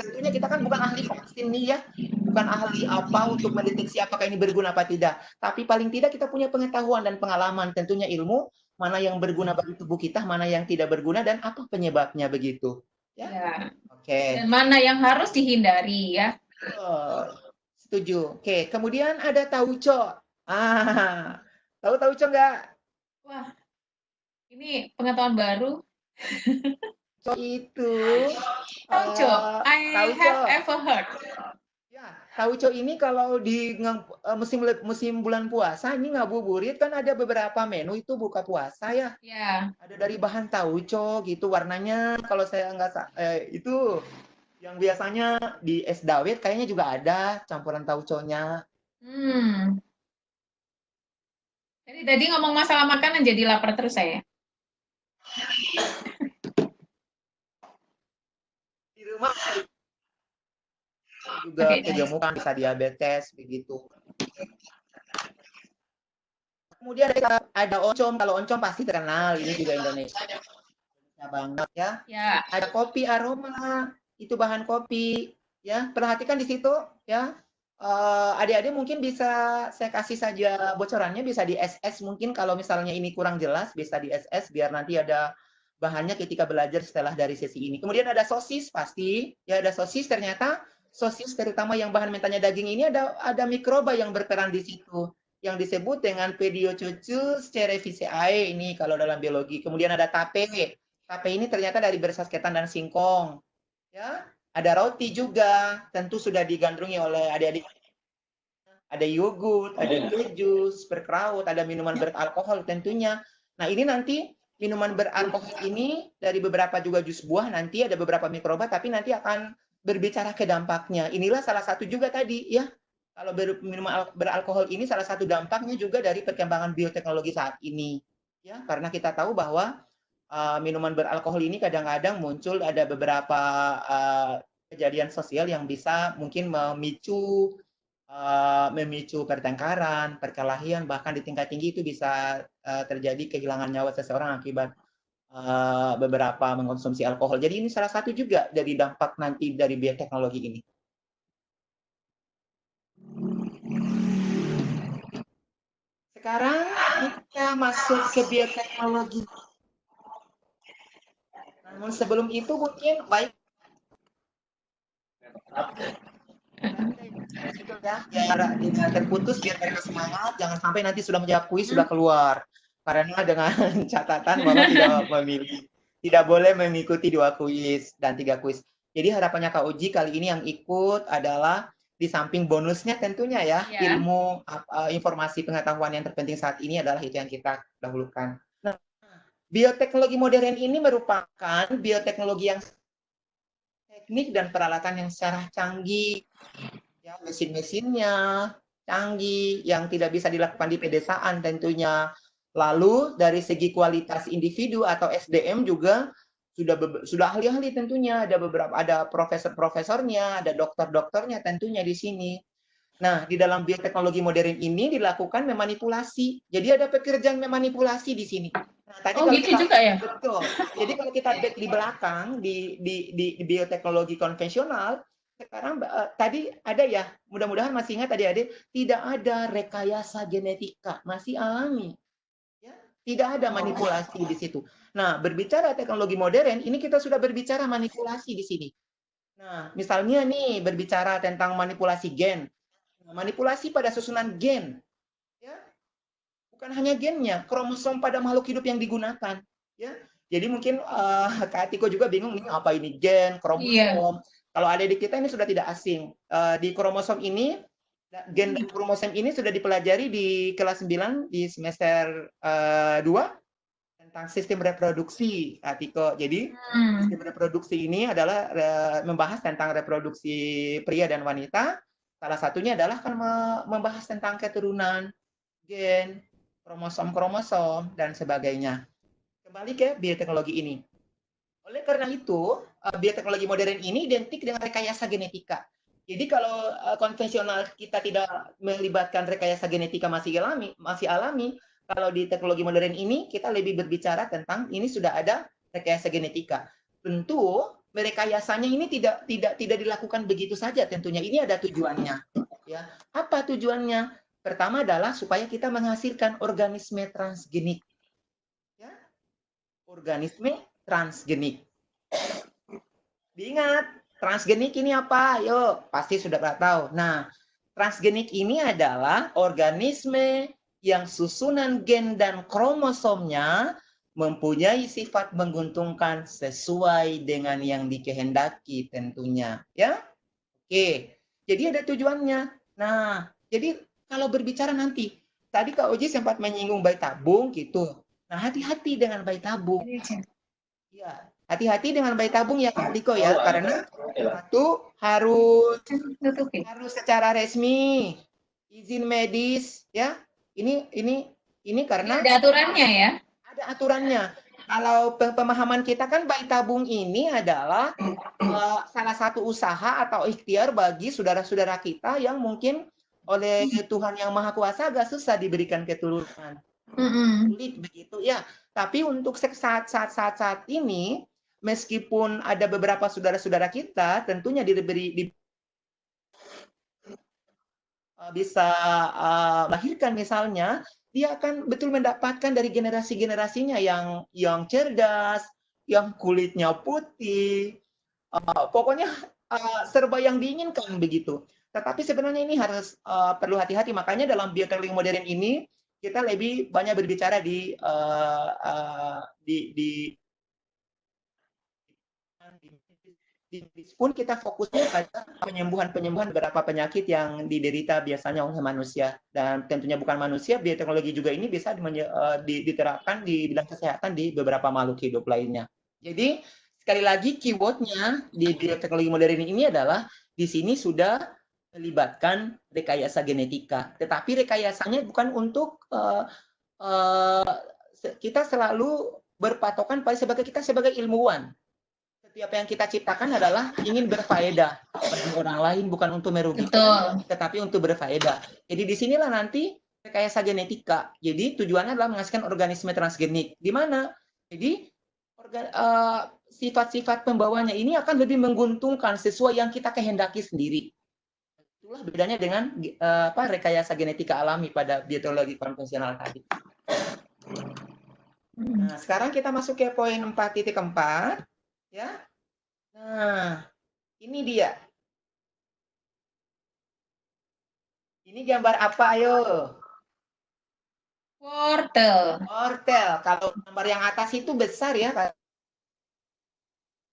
tentunya kita kan bukan ahli vaksin nih ya. Bukan ahli apa untuk mendeteksi apakah ini berguna apa tidak. Tapi paling tidak kita punya pengetahuan dan pengalaman, tentunya ilmu mana yang berguna bagi tubuh kita, mana yang tidak berguna dan apa penyebabnya begitu. Ya. Oke. Dan mana yang harus dihindari ya. Setuju. Oke, kemudian ada tauco. Tahu tauco nggak? Wah, ini pengetahuan baru. Itu tauco. I have ever heard. Ya, tauco ini kalau di musim bulan puasa ini ngabuburit kan ada beberapa menu itu buka puasa ya. Ya. Ada dari bahan tauco gitu warnanya kalau saya nggak itu yang biasanya di es dawet kayaknya juga ada campuran tauconya. Jadi tadi ngomong masalah makanan jadi lapar terus saya. Di rumah juga kegemukan bisa diabetes begitu. Kemudian ada oncom, kalau oncom pasti terkenal, ini juga Indonesia banget ya. Ada kopi aroma, itu bahan kopi ya. Perhatikan di situ ya. Adik-adik mungkin bisa saya kasih saja bocorannya, bisa di SS mungkin kalau misalnya ini kurang jelas bisa di SS biar nanti ada bahannya ketika belajar setelah dari sesi ini. Kemudian ada sosis pasti ya, ada sosis. Ternyata sosis terutama yang bahan mentahnya daging ini ada mikroba yang berperan di situ yang disebut dengan Pediococcus cerevisiae ini kalau dalam biologi. Kemudian ada tape. Tape ini ternyata dari bersas ketan dan singkong. Ya, ada roti juga, tentu sudah digandrungi oleh adik-adik. Ada yogurt, ada keju, berkraut, ada minuman beralkohol tentunya. Nah, ini nanti minuman beralkohol ini dari beberapa juga jus buah, nanti ada beberapa mikroba, tapi nanti akan berbicara ke dampaknya. Inilah salah satu juga tadi ya. Kalau minuman beralkohol ini salah satu dampaknya juga dari perkembangan bioteknologi saat ini. Ya, karena kita tahu bahwa minuman beralkohol ini kadang-kadang muncul ada beberapa kejadian sosial yang bisa mungkin memicu pertengkaran, perkelahian, bahkan di tingkat tinggi itu bisa terjadi kehilangan nyawa seseorang akibat beberapa mengkonsumsi alkohol. Jadi ini salah satu juga dari dampak nanti dari bioteknologi ini. Sekarang kita masuk ke bioteknologi. Namun sebelum itu mungkin baik ya, biar tidak terputus, biar mereka semangat, jangan sampai nanti sudah menjawab kuis sudah keluar. Karena dengan catatan bahwa tidak boleh mengikuti 2 kuis dan 3 kuis. Jadi harapannya Kak Uji kali ini yang ikut adalah di samping bonusnya tentunya ya, ilmu, informasi pengetahuan yang terpenting saat ini adalah itu yang kita dahulukan. Nah, bioteknologi modern ini merupakan bioteknologi yang teknik dan peralatan yang secara canggih, ya, mesin-mesinnya canggih, yang tidak bisa dilakukan di pedesaan tentunya. Lalu dari segi kualitas individu atau SDM juga sudah ahli-ahli tentunya, ada profesor-profesornya, ada dokter-dokternya tentunya di sini. Nah, di dalam bioteknologi modern ini dilakukan memanipulasi. Jadi ada pekerjaan memanipulasi di sini. Nah, tadi kalau gitu kita, juga ya? Betul. Jadi kalau kita back di belakang di bioteknologi konvensional, sekarang tadi ada ya, mudah-mudahan masih ingat adik-adik, tidak ada rekayasa genetika, masih alami. Ya, tidak ada manipulasi di situ. Nah, berbicara teknologi modern, ini kita sudah berbicara manipulasi di sini. Nah, misalnya nih berbicara tentang manipulasi gen. Manipulasi pada susunan gen. Ya. Bukan hanya gennya, kromosom pada makhluk hidup yang digunakan. Ya. Jadi mungkin Kak Atiko juga bingung ini apa ini gen, kromosom. Kalau ada di kita ini sudah tidak asing. Di kromosom ini, gen dan kromosom ini sudah dipelajari di kelas 9 di semester 2 tentang sistem reproduksi, Atiko. Jadi sistem reproduksi ini adalah membahas tentang reproduksi pria dan wanita. Salah satunya adalah kan membahas tentang keturunan, gen, kromosom-kromosom, dan sebagainya. Kembali ke bioteknologi ini. Oleh karena itu, bioteknologi modern ini identik dengan rekayasa genetika. Jadi kalau konvensional kita tidak melibatkan rekayasa genetika masih alami, kalau di teknologi modern ini kita lebih berbicara tentang ini sudah ada rekayasa genetika. Tentu merekayasanya ini tidak dilakukan begitu saja tentunya. Ini ada tujuannya. Ya. Apa tujuannya? Pertama adalah supaya kita menghasilkan organisme transgenik. Ya. Organisme transgenik. Diingat, transgenik ini apa? Yuk, pasti sudah tahu. Nah, transgenik ini adalah organisme yang susunan gen dan kromosomnya mempunyai sifat menguntungkan sesuai dengan yang dikehendaki tentunya, ya. Oke, jadi ada tujuannya. Nah, jadi kalau berbicara nanti, tadi Kak Oji sempat menyinggung bayi tabung gitu. Nah, hati-hati dengan bayi tabung. Ya, hati-hati dengan bayi tabung ya Kak Diko ya, karena satu harus secara resmi, izin medis ya. Ini karena ada aturannya ya. Ada aturannya. Kalau pemahaman kita kan bayi tabung ini adalah salah satu usaha atau ikhtiar bagi saudara-saudara kita yang mungkin oleh Tuhan Yang Maha Kuasa agak susah diberikan keturunan. Sulit begitu ya. Tapi untuk saat ini, meskipun ada beberapa saudara-saudara kita tentunya bisa lahirkan misalnya, dia akan betul mendapatkan dari generasi-generasinya yang cerdas, yang kulitnya putih, pokoknya serba yang diinginkan begitu. Tetapi sebenarnya ini harus perlu hati-hati. Makanya dalam bioteknologi modern ini kita lebih banyak berbicara di pun kita fokusnya pada penyembuhan beberapa penyakit yang diderita biasanya oleh manusia, dan tentunya bukan manusia, bioteknologi juga ini bisa diterapkan di bidang kesehatan di beberapa makhluk hidup lainnya. Jadi sekali lagi keywordnya di bioteknologi modern ini adalah di sini sudah melibatkan rekayasa genetika, tetapi rekayasanya bukan untuk kita selalu berpatokan pada kita sebagai ilmuwan. Setiap yang kita ciptakan adalah ingin berfaedah bagi orang lain, bukan untuk merugikan, tetapi untuk berfaedah. Jadi disinilah nanti rekayasa genetika. Jadi tujuannya adalah menghasilkan organisme transgenik. Di mana? Jadi sifat-sifat pembawanya ini akan lebih menguntungkan sesuai yang kita kehendaki sendiri. Itulah bedanya dengan rekayasa genetika alami pada bioteknologi konvensional tadi. Nah, sekarang kita masuk ke poin 4.4. Ya. Nah, ini dia. Ini gambar apa, ayo? Wortel. Wortel. Kalau gambar yang atas itu besar ya.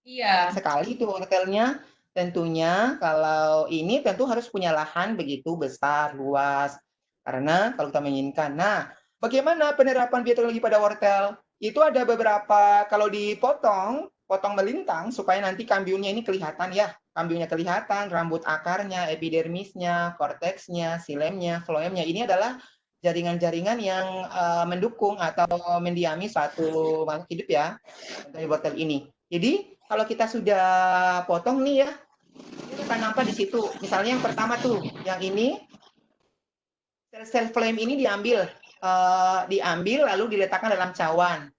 Iya. Sekali itu wortelnya. Tentunya kalau ini tentu harus punya lahan begitu besar, luas. Karena kalau kita menginginkan. Nah, bagaimana penerapan bioteknologi pada wortel? Itu ada beberapa, kalau dipotong, potong melintang supaya nanti kambiumnya ini kelihatan ya. Kambiumnya kelihatan, rambut akarnya, epidermisnya, korteksnya, silemnya, floemnya. Ini adalah jaringan-jaringan yang mendukung atau mendiami suatu makhluk hidup ya. Contohnya wortel ini. Jadi kalau kita sudah potong nih ya, ini akan nampak di situ. Misalnya yang pertama tuh, yang ini sel-sel flame ini diambil lalu diletakkan dalam cawan.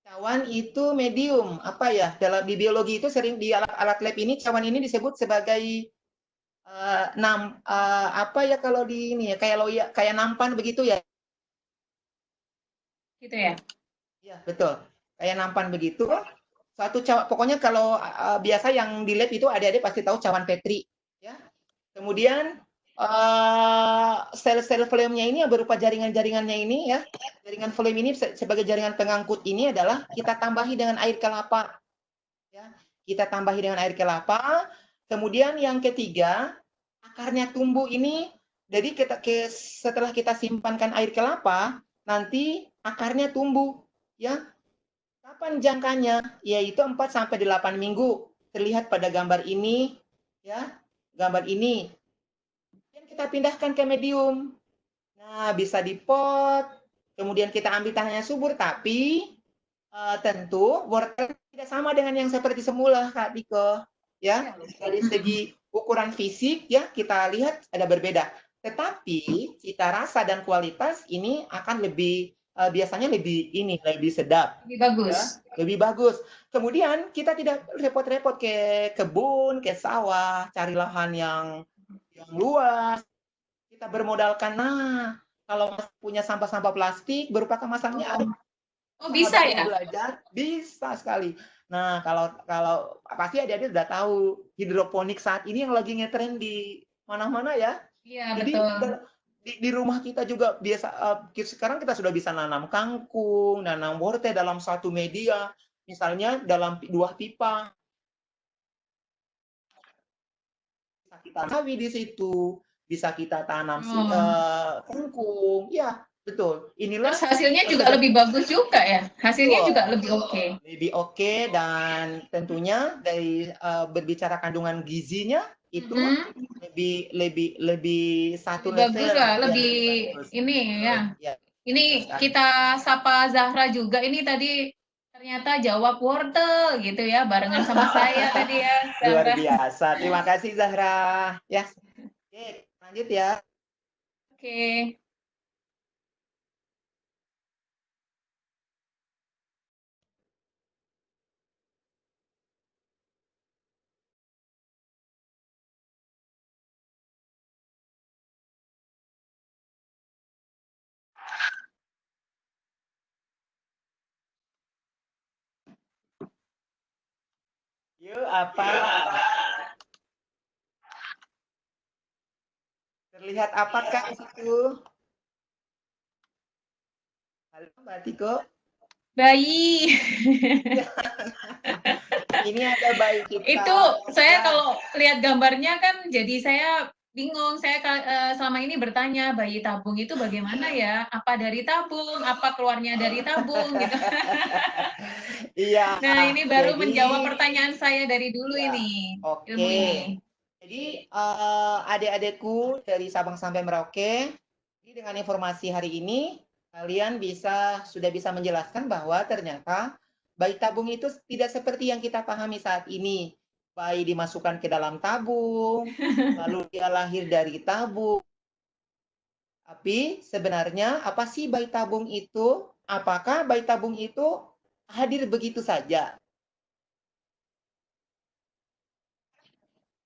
Cawan itu medium, apa ya? Di biologi itu sering di alat-alat lab ini cawan ini disebut sebagai apa ya kalau di ini ya, kayak nampan begitu ya. Gitu ya? Iya, betul. Kayak nampan begitu. Satu cawan, pokoknya kalau biasa yang di lab itu adik-adik pasti tahu cawan Petri, ya. Kemudian sel-sel flame-nya ini berupa jaringan-jaringannya ini ya. Jaringan flame ini sebagai jaringan pengangkut ini adalah kita tambahi dengan air kelapa. Ya, kita tambahi dengan air kelapa. Kemudian yang ketiga, akarnya tumbuh ini. Jadi setelah kita simpankan air kelapa, nanti akarnya tumbuh, ya. Kapan jangkanya? Yaitu 4-8 minggu. Terlihat pada gambar ini, ya. Gambar ini. Dan kita pindahkan ke medium. Nah, bisa di pot. Kemudian kita ambil tanahnya subur, tapi tentu wortel tidak sama dengan yang seperti semula, Kak Diko. Ya, dari segi ukuran fisik, ya kita lihat ada berbeda. Tetapi cita rasa dan kualitas ini akan biasanya lebih sedap. Lebih bagus. Ya, lebih bagus. Kemudian kita tidak repot-repot ke kebun, ke sawah, cari lahan yang luas. Kita bermodalkan, kalau punya sampah-sampah plastik berupa kemasannya. Oh, bisa ya? Belajar, bisa sekali. Nah, kalau pasti adik-adik sudah tahu hidroponik saat ini yang lagi ngetren di mana-mana ya. Iya, jadi betul. Di rumah kita juga biasa, sekarang kita sudah bisa nanam kangkung, nanam wortel dalam satu media, misalnya dalam 2 pipa. Bisa kita sawi di situ, bisa kita tanam kangkung, ya betul. Inilah terus hasilnya juga lebih bagus juga ya, hasilnya juga lebih oke. Lebih oke, dan tentunya dari berbicara kandungan gizinya itu lebih satu lebih level bagus lah, ya, lebih bagus. ini ya. Ini kita sapa Zahra juga, ini tadi ternyata jawab wortel gitu ya, barengan sama saya tadi ya, Zahra. Luar biasa, terima kasih Zahra. Ya, oke, lanjut ya. Oke. Yuk, apa? Terlihat apakah di situ? Halo, Mbak Tiko. Bayi. Ini ada bayi kita. Itu saya Ya. kalau lihat gambarnya kan jadi saya bingung. Saya selama ini bertanya, bayi tabung itu bagaimana ya? Apa dari tabung? Apa keluarnya dari tabung gitu. Iya. Nah, ini baru Jadi, menjawab pertanyaan saya dari dulu ya, ini. oke. Ilmu ini. Jadi adik-adikku dari Sabang sampai Merauke, jadi dengan informasi hari ini kalian sudah bisa menjelaskan bahwa ternyata bayi tabung itu tidak seperti yang kita pahami saat ini. Bayi dimasukkan ke dalam tabung, lalu dia lahir dari tabung. Tapi sebenarnya apa sih bayi tabung itu? Apakah bayi tabung itu hadir begitu saja?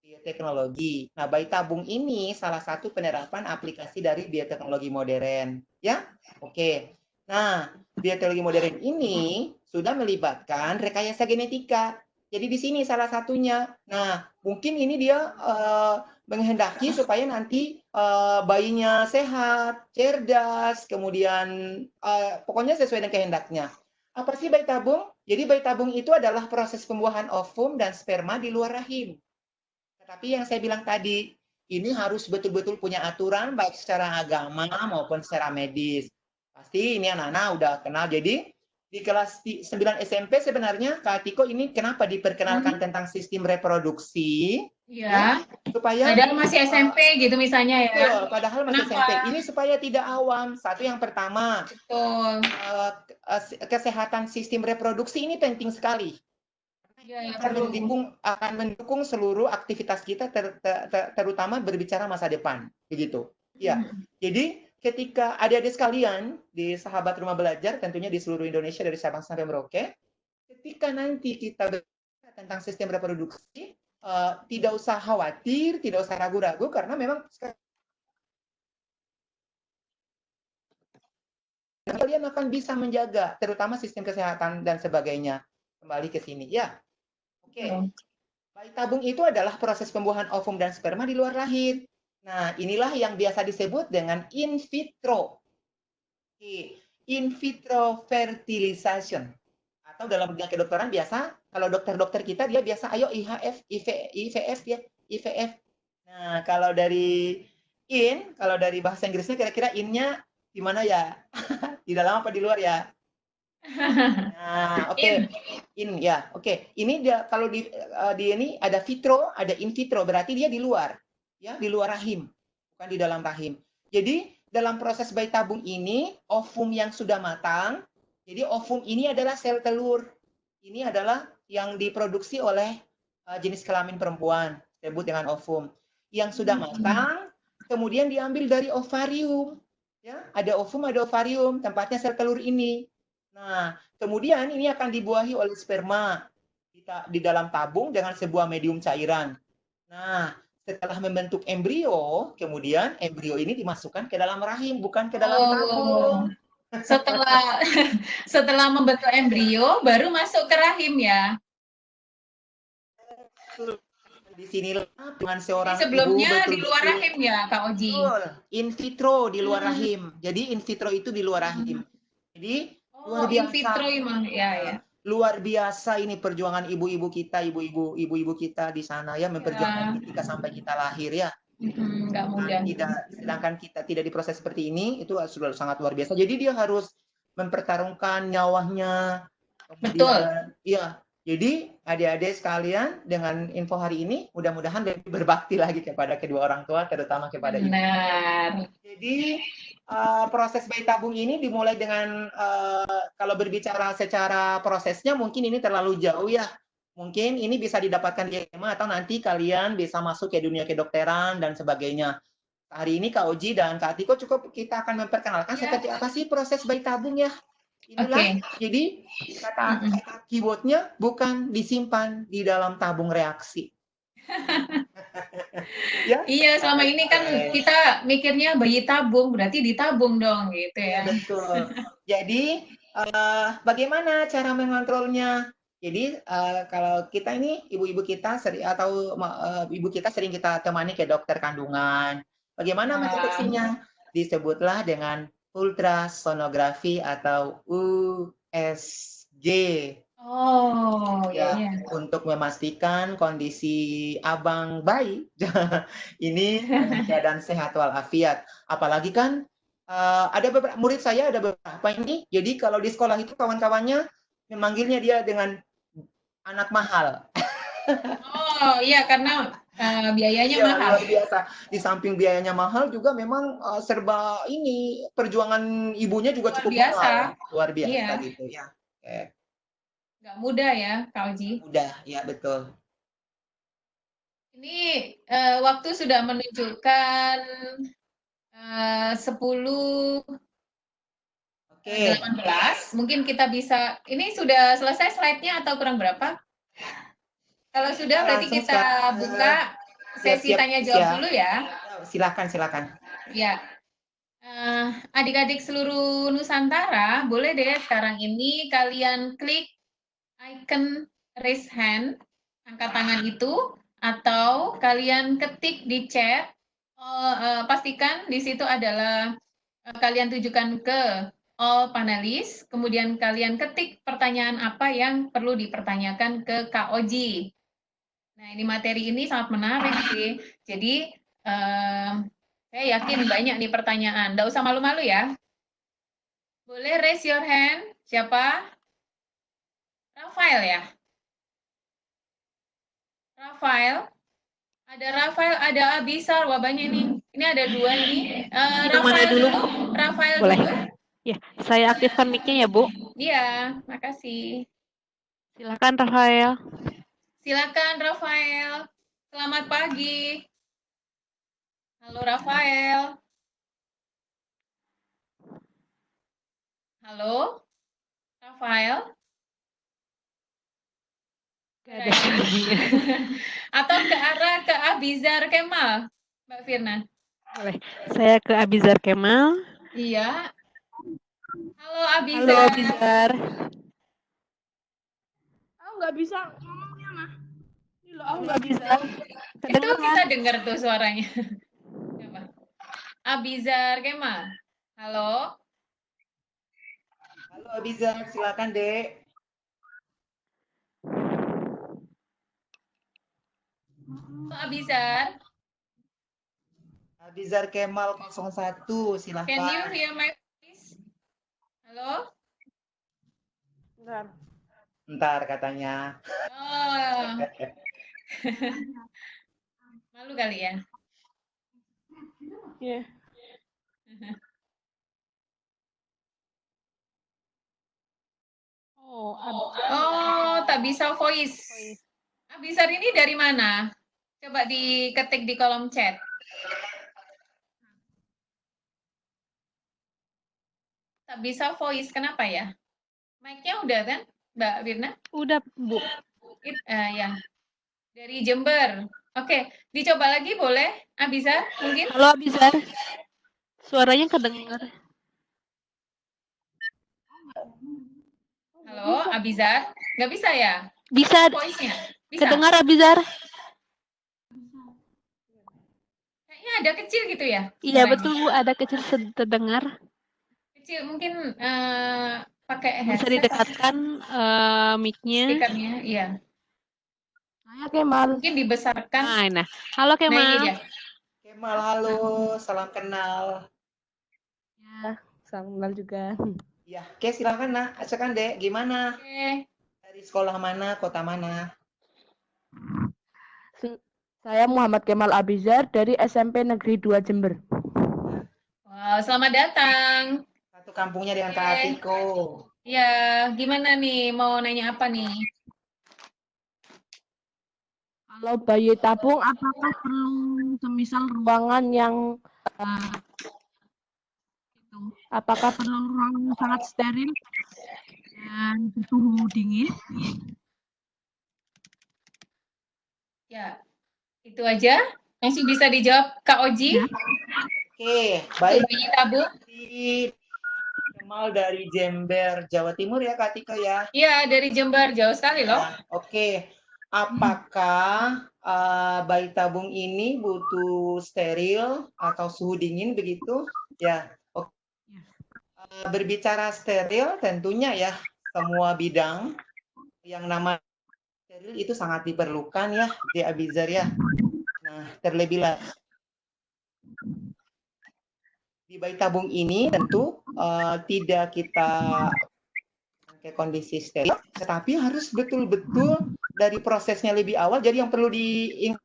Bioteknologi. Nah, bayi tabung ini salah satu penerapan aplikasi dari bioteknologi modern. Ya, oke. Nah, bioteknologi modern ini sudah melibatkan rekayasa genetika. Jadi di sini salah satunya. Nah, mungkin ini dia menghendaki supaya nanti bayinya sehat, cerdas, kemudian pokoknya sesuai dengan kehendaknya. Apa sih bayi tabung? Jadi bayi tabung itu adalah proses pembuahan ovum dan sperma di luar rahim. Tetapi yang saya bilang tadi, ini harus betul-betul punya aturan baik secara agama maupun secara medis. Pasti ini anak-anak udah kenal. Jadi di kelas 9 SMP sebenarnya Kak Tiko ini kenapa diperkenalkan tentang sistem reproduksi? Iya. Supaya Padahal masih SMP gitu misalnya ya. betul, padahal masih Kenapa? SMP. Ini supaya tidak awam. Satu yang pertama, Betul. kesehatan sistem reproduksi ini penting sekali. Ya, akan mendukung seluruh aktivitas kita terutama berbicara masa depan begitu ya. Jadi ketika adik-adik sekalian di sahabat rumah belajar tentunya di seluruh Indonesia dari Sabang sampai Merauke, ketika nanti kita berbicara tentang sistem reproduksi tidak usah khawatir, tidak usah ragu-ragu karena memang kalian akan bisa menjaga terutama sistem kesehatan dan sebagainya. Kembali ke sini ya. Oke. Bayi tabung itu adalah proses pembuahan ovum dan sperma di luar rahim. Nah, inilah yang biasa disebut dengan in vitro. In vitro fertilization. Atau dalam dunia kedokteran biasa, kalau dokter-dokter kita dia biasa, ayo IHF, IVF ya, IVF. Nah, kalau dari bahasa Inggrisnya kira-kira in-nya di mana ya? Di dalam apa di luar ya? Nah, oke. Ya, oke. Ini dia kalau di ini ada vitro, ada in vitro, berarti dia di luar. Ya, di luar rahim, bukan di dalam rahim. Jadi, dalam proses bayi tabung ini, ovum yang sudah matang. Jadi, ovum ini adalah sel telur. Ini adalah yang diproduksi oleh jenis kelamin perempuan, disebut dengan ovum. Yang sudah matang, kemudian diambil dari ovarium. Ya, ada ovum, ada ovarium, tempatnya sel telur ini. Nah, kemudian ini akan dibuahi oleh sperma di dalam tabung dengan sebuah medium cairan. Nah, setelah membentuk embrio, kemudian embrio ini dimasukkan ke dalam rahim, bukan ke dalam tabung. Setelah membentuk embrio, baru masuk ke rahim ya. Di sinilah dengan seorang sebelumnya ibu di luar rahim ya, Kak Oji. Betul, in vitro di luar rahim. Jadi in vitro itu di luar rahim. Jadi luar biasa. In vitro emang ya. Luar biasa ini perjuangan ibu-ibu kita, ibu-ibu kita di sana ya memperjuangkan ketika sampai kita lahir ya. Nggak mudah. Sedangkan kita tidak diproses seperti ini, itu sudah sangat luar biasa. Jadi dia harus mempertaruhkan nyawanya. Betul. Iya. Jadi adik-adik sekalian dengan info hari ini mudah-mudahan lebih berbakti lagi kepada kedua orang tua, terutama kepada ibu. Benar. Jadi proses bayi tabung ini dimulai dengan kalau berbicara secara prosesnya mungkin ini terlalu jauh ya. Mungkin ini bisa didapatkan di SMA atau nanti kalian bisa masuk ke dunia kedokteran dan sebagainya. Hari ini Kak Oji dan Kak Tiko cukup kita akan memperkenalkan seperti apa sih proses bayi tabung ya. Inilah, jadi kata keywordnya bukan disimpan di dalam tabung reaksi. Ya? Iya, selama ini kan kita mikirnya bayi tabung, berarti ditabung dong gitu ya. Betul. Jadi bagaimana cara mengontrolnya? Jadi kalau kita ini ibu-ibu kita ibu kita sering kita temani ke dokter kandungan. Bagaimana mendeteksinya? Disebutlah dengan ultrasonografi atau USG. Oh, Ya, iya. untuk memastikan kondisi abang bayi ini dalam keadaan sehat walafiat. Apalagi kan ada beberapa murid saya, ada beberapa ini, jadi kalau di sekolah itu kawan-kawannya memanggilnya dia dengan anak mahal. Oh, iya karena biayanya Iya, mahal. luar biasa. Di samping biayanya mahal juga memang serba ini perjuangan ibunya juga Luar cukup biasa. mahal. Luar biasa Iya, gitu ya. nggak mudah ya, Kak Oji. Udah, ya betul. Ini waktu sudah menunjukkan 10 Oke. 18. Mungkin kita bisa, ini sudah selesai slide-nya atau kurang berapa? Kalau sudah berarti Langsung kita buka sesi siap-siap tanya quiz jawab ya. dulu ya. Silakan. Ya, adik-adik seluruh Nusantara, boleh deh sekarang ini kalian klik icon raise hand, angkat tangan itu, atau kalian ketik di chat. Pastikan di situ adalah kalian tujukan ke all panelis, kemudian kalian ketik pertanyaan apa yang perlu dipertanyakan ke Kak Oji. Nah, ini materi ini sangat menarik sih. Jadi, saya yakin banyak nih pertanyaan. Nggak usah malu-malu ya. Boleh raise your hand. Siapa? Rafael ya? Rafael? Ada Rafael, ada Abisar. Wah, banyak nih. Ini ada dua nih. Rafael dulu, dulu. Rafael boleh. dulu. Ya, saya aktifkan mic-nya ya, Bu. Iya, makasih. Silakan, Rafael. Silakan Rafael. Selamat pagi. Halo Rafael. Halo Rafael. Gak ada bunyinya. Atau ke arah ke Abizar Kemal, Mbak Firna. Boleh. Saya ke Abizar Kemal. Iya. Halo Abizar. Halo, Abizar. Aku nggak bisa ngomongnya mah. Ini loh, aku Halo, nggak bisa. Abizar. Itu kita dengar tuh suaranya. Coba. Abizar Kemal. Halo. Halo Abizar, silakan Dek. Halo Abizar. Abizar Kemal 01, silakan. Can you hear my voice? Halo. Ntar katanya. Oh. Malu kali ya. Iya. Oh, tak bisa voice. Abizar ini dari mana? Coba diketik di kolom chat. Tak bisa voice, kenapa ya? Mic-nya udah kan, Mbak Firna? Udah, Bu. Ya. Dari Jember. Oke, dicoba lagi boleh, Abizar mungkin? Halo, Abizar. Suaranya kedengar. Halo, Abizar. Nggak bisa ya? Bisa. Voice-nya? Bisa? Kedengar, Abizar? Kayaknya ada kecil gitu ya? Iya, suaranya? betul, Bu. Ada kecil terdengar. Kecil, mungkin pakai Bisa headset. didekatkan mic-nya. Speaker-nya, iya. Saya Kemal. Mungkin dibesarkan. Nah. Halo, Nah, ini Kemal. dia. Kemal, halo, salam kenal. Ya, salam kenal juga. Ya, oke silakan nak, ajakan Dek, gimana? Oke. Dari sekolah mana, kota mana? Saya Muhammad Kemal Abizar dari SMP Negeri 2 Jember. Wow, selamat datang. Satu kampungnya dengan Kak Atiko. Ya, gimana nih? Mau nanya apa nih? Kalau bayi tabung, apakah perlu semisal ruangan yang apakah perlu ruangan yang sangat steril dan suhu dingin? Ya, itu aja. Langsung bisa dijawab Kak Oji. Ya. Oke, baik. Bayi tabung. Kemal dari Jember, Jawa Timur ya Kak Atiko ya? Iya, dari Jember. Jauh sekali loh. Ya, oke. Apakah bayi tabung ini butuh steril atau suhu dingin begitu? Ya, oke. Berbicara steril tentunya ya semua bidang yang nama steril itu sangat diperlukan ya di Abizar ya. Nah, terlebih lagi di bayi tabung ini tentu tidak kita ke kondisi steril, tetapi harus betul-betul dari prosesnya lebih awal. Jadi yang perlu diingat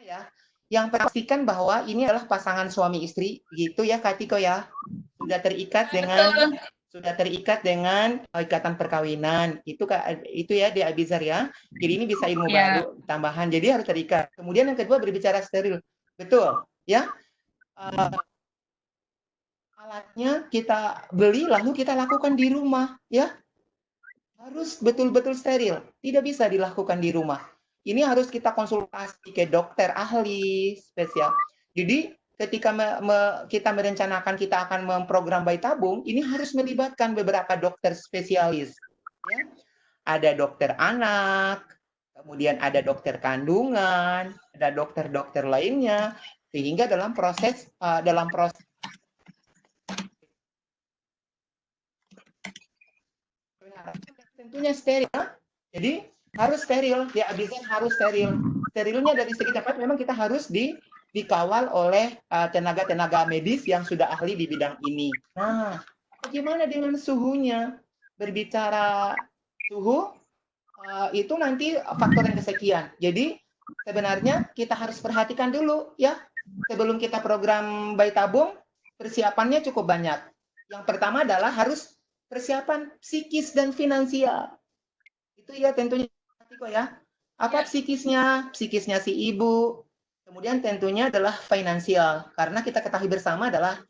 ya, yang pastikan bahwa ini adalah pasangan suami istri, gitu ya Kak Tiko ya. Sudah terikat dengan ikatan perkawinan. Itu ya di Abizar ya. Jadi ini bisa ilmu baru tambahan. Jadi harus terikat. Kemudian yang kedua berbicara steril. Betul, ya. Alatnya kita beli lalu kita lakukan di rumah, ya. Harus betul-betul steril. Tidak bisa dilakukan di rumah. Ini harus kita konsultasi ke dokter ahli spesial. Jadi ketika kita merencanakan kita akan memprogram bayi tabung, ini harus melibatkan beberapa dokter spesialis. Ya. Ada dokter anak, kemudian ada dokter kandungan, ada dokter-dokter lainnya, sehingga dalam proses tentunya steril. Jadi harus steril, ya Abizar harus steril. Sterilnya dari segi tempat memang kita harus dikawal oleh tenaga-tenaga medis yang sudah ahli di bidang ini. Nah, bagaimana dengan suhunya? Berbicara suhu, itu nanti faktor yang kesekian. Jadi, sebenarnya kita harus perhatikan dulu, ya. Sebelum kita program bayi tabung, persiapannya cukup banyak. Yang pertama adalah harus persiapan psikis dan finansial. Itu ya tentunya, ya. Apa psikisnya? Psikisnya si ibu. Kemudian tentunya adalah finansial, karena kita ketahui bersama adalah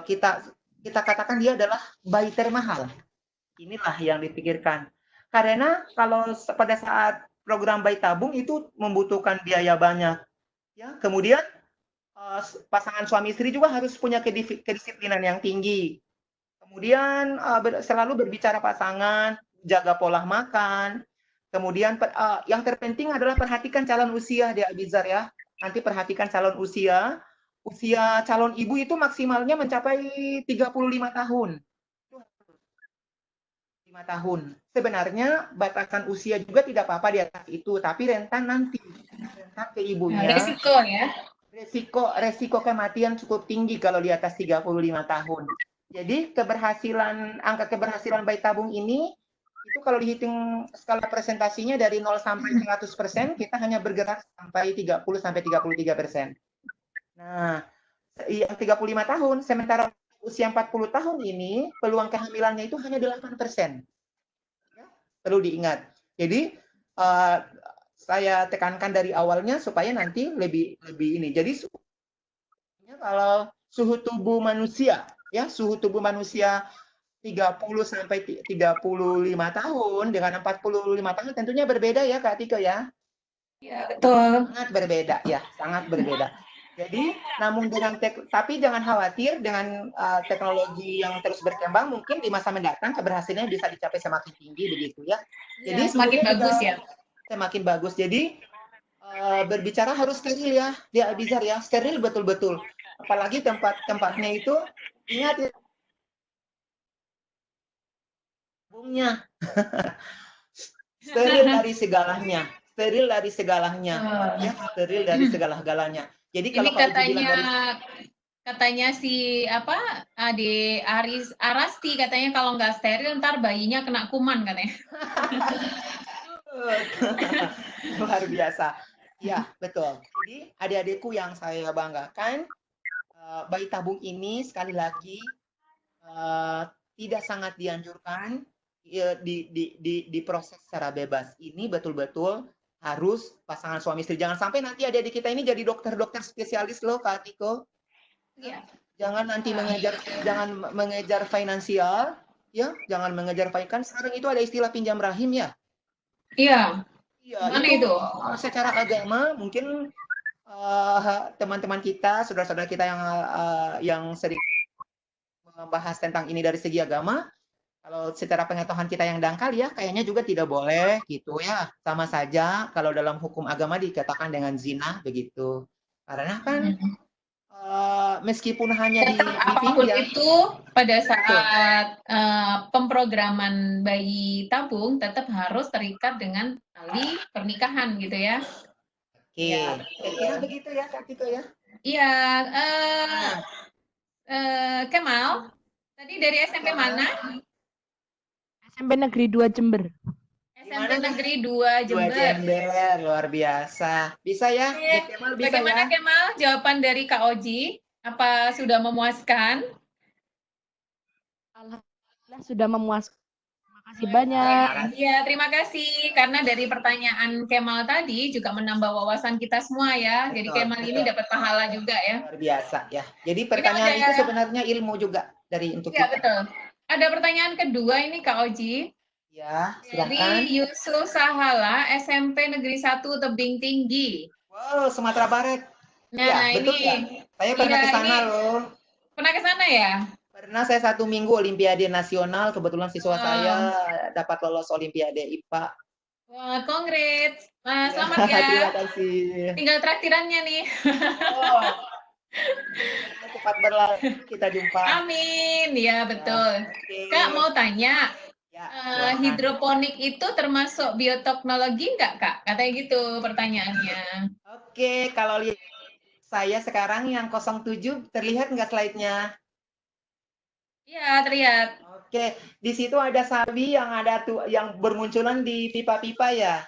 kita katakan dia adalah bayi termahal. Inilah yang dipikirkan. Karena kalau pada saat program bayi tabung itu membutuhkan biaya banyak. Ya, kemudian pasangan suami istri juga harus punya kedisiplinan yang tinggi. Kemudian selalu berbicara pasangan, jaga pola makan. Kemudian yang terpenting adalah perhatikan calon usia di Abizar ya. Nanti perhatikan calon usia. Usia calon ibu itu maksimalnya mencapai 35 tahun. 5 tahun. Sebenarnya batasan usia juga tidak apa-apa di atas itu, tapi rentan nanti. Rentan ke ibunya. Resiko ya. Resiko kematian cukup tinggi kalau di atas 35 tahun. Jadi angka keberhasilan bayi tabung ini itu kalau dihitung skala presentasinya dari 0 sampai 100%, kita hanya bergerak sampai 30 sampai 33%. Nah, yang 35 tahun, sementara usia 40 tahun ini peluang kehamilannya itu hanya 8%. Ya, perlu diingat. Jadi saya tekankan dari awalnya supaya nanti lebih ini. Jadi kalau suhu tubuh manusia, ya suhu tubuh manusia 30 sampai 35 tahun dengan 45 tahun tentunya berbeda ya Kak Tiko ya. Ya, betul. Sangat berbeda ya, sangat berbeda. Jadi, namun tapi jangan khawatir dengan teknologi yang terus berkembang, mungkin di masa mendatang keberhasilannya bisa dicapai semakin tinggi begitu ya. Jadi semakin bagus ya. Semakin bagus. Jadi berbicara harus steril ya, di Abizar ya, steril betul-betul. Apalagi tempatnya itu ingat ya. Bungnya. Steril dari segalanya. Steril dari segalanya. Ya, steril dari segala-galanya. Jadi kalau ini katanya si Ade Arasti katanya kalau nggak steril ntar bayinya kena kuman katanya. Luar biasa. Ya, betul. Jadi adik-adikku yang saya banggakan, bayi tabung ini sekali lagi tidak sangat dianjurkan diproses secara bebas. Ini betul-betul harus pasangan suami istri. Jangan sampai nanti adik-adik kita ini jadi dokter-dokter spesialis loh, Kak Tiko. Ya. Jangan nanti mengejar finansial, ya. Jangan mengejar kan sekarang itu ada istilah pinjam rahim ya. Iya. Iya, mana itu? Secara agama mungkin teman-teman kita, saudara-saudara kita yang sering membahas tentang ini dari segi agama, kalau secara pengetahuan kita yang dangkal ya kayaknya juga tidak boleh gitu ya. Sama saja kalau dalam hukum agama dikatakan dengan zina begitu. Karena kan meskipun hanya di Tetap apapun Vindya, itu pada saat pemrograman bayi tabung tetap harus terikat dengan tali pernikahan gitu ya. oke, Ya, kira-kira begitu ya Kak Tiko ya. Iya, Nah, Kemal, tadi dari SMP Kemal. mana? SMP Negeri 2 Jember. SMP Gimana nih? Negeri 2 Dua Jember. Jember, luar biasa. Bisa ya, Oke, Dek Kemal bisa bagaimana ya. Kemal jawaban dari Kak Oji? Apa sudah memuaskan? Alhamdulillah sudah memuaskan. Terima kasih banyak. Iya, terima kasih. Karena dari pertanyaan Kemal tadi juga menambah wawasan kita semua ya. Jadi Betul, Kemal ini betul. dapat pahala juga ya. Luar biasa ya. Jadi Ini pertanyaan itu ada, sebenarnya ilmu juga untuk ya kita. betul. Ada pertanyaan kedua ini Kak Oji. Ya, Dari silakan. Yusuf Sahala, SMP Negeri 1 Tebing Tinggi. Wow, Sumatera Barat. Nah, Ya, betul ini, ya. Saya pernah iya, ke sana ini loh. pernah ke sana ya? Pernah saya 1 minggu Olimpiade Nasional, kebetulan siswa saya dapat lolos Olimpiade IPA. Wah, congrats. Nah, Ya, selamat ya. terima kasih. Tinggal traktirannya nih. Oh, cepat berlalu, kita jumpa. Amin, ya betul. Oke. Kak mau tanya, Ya, silakan. hidroponik itu termasuk bioteknologi nggak Kak? Katanya gitu pertanyaannya. Oke, kalau lihat saya sekarang yang 07, terlihat nggak slide-nya? Iya, terlihat. Oke, di situ ada sabi yang ada tuh yang bermunculan di pipa-pipa ya.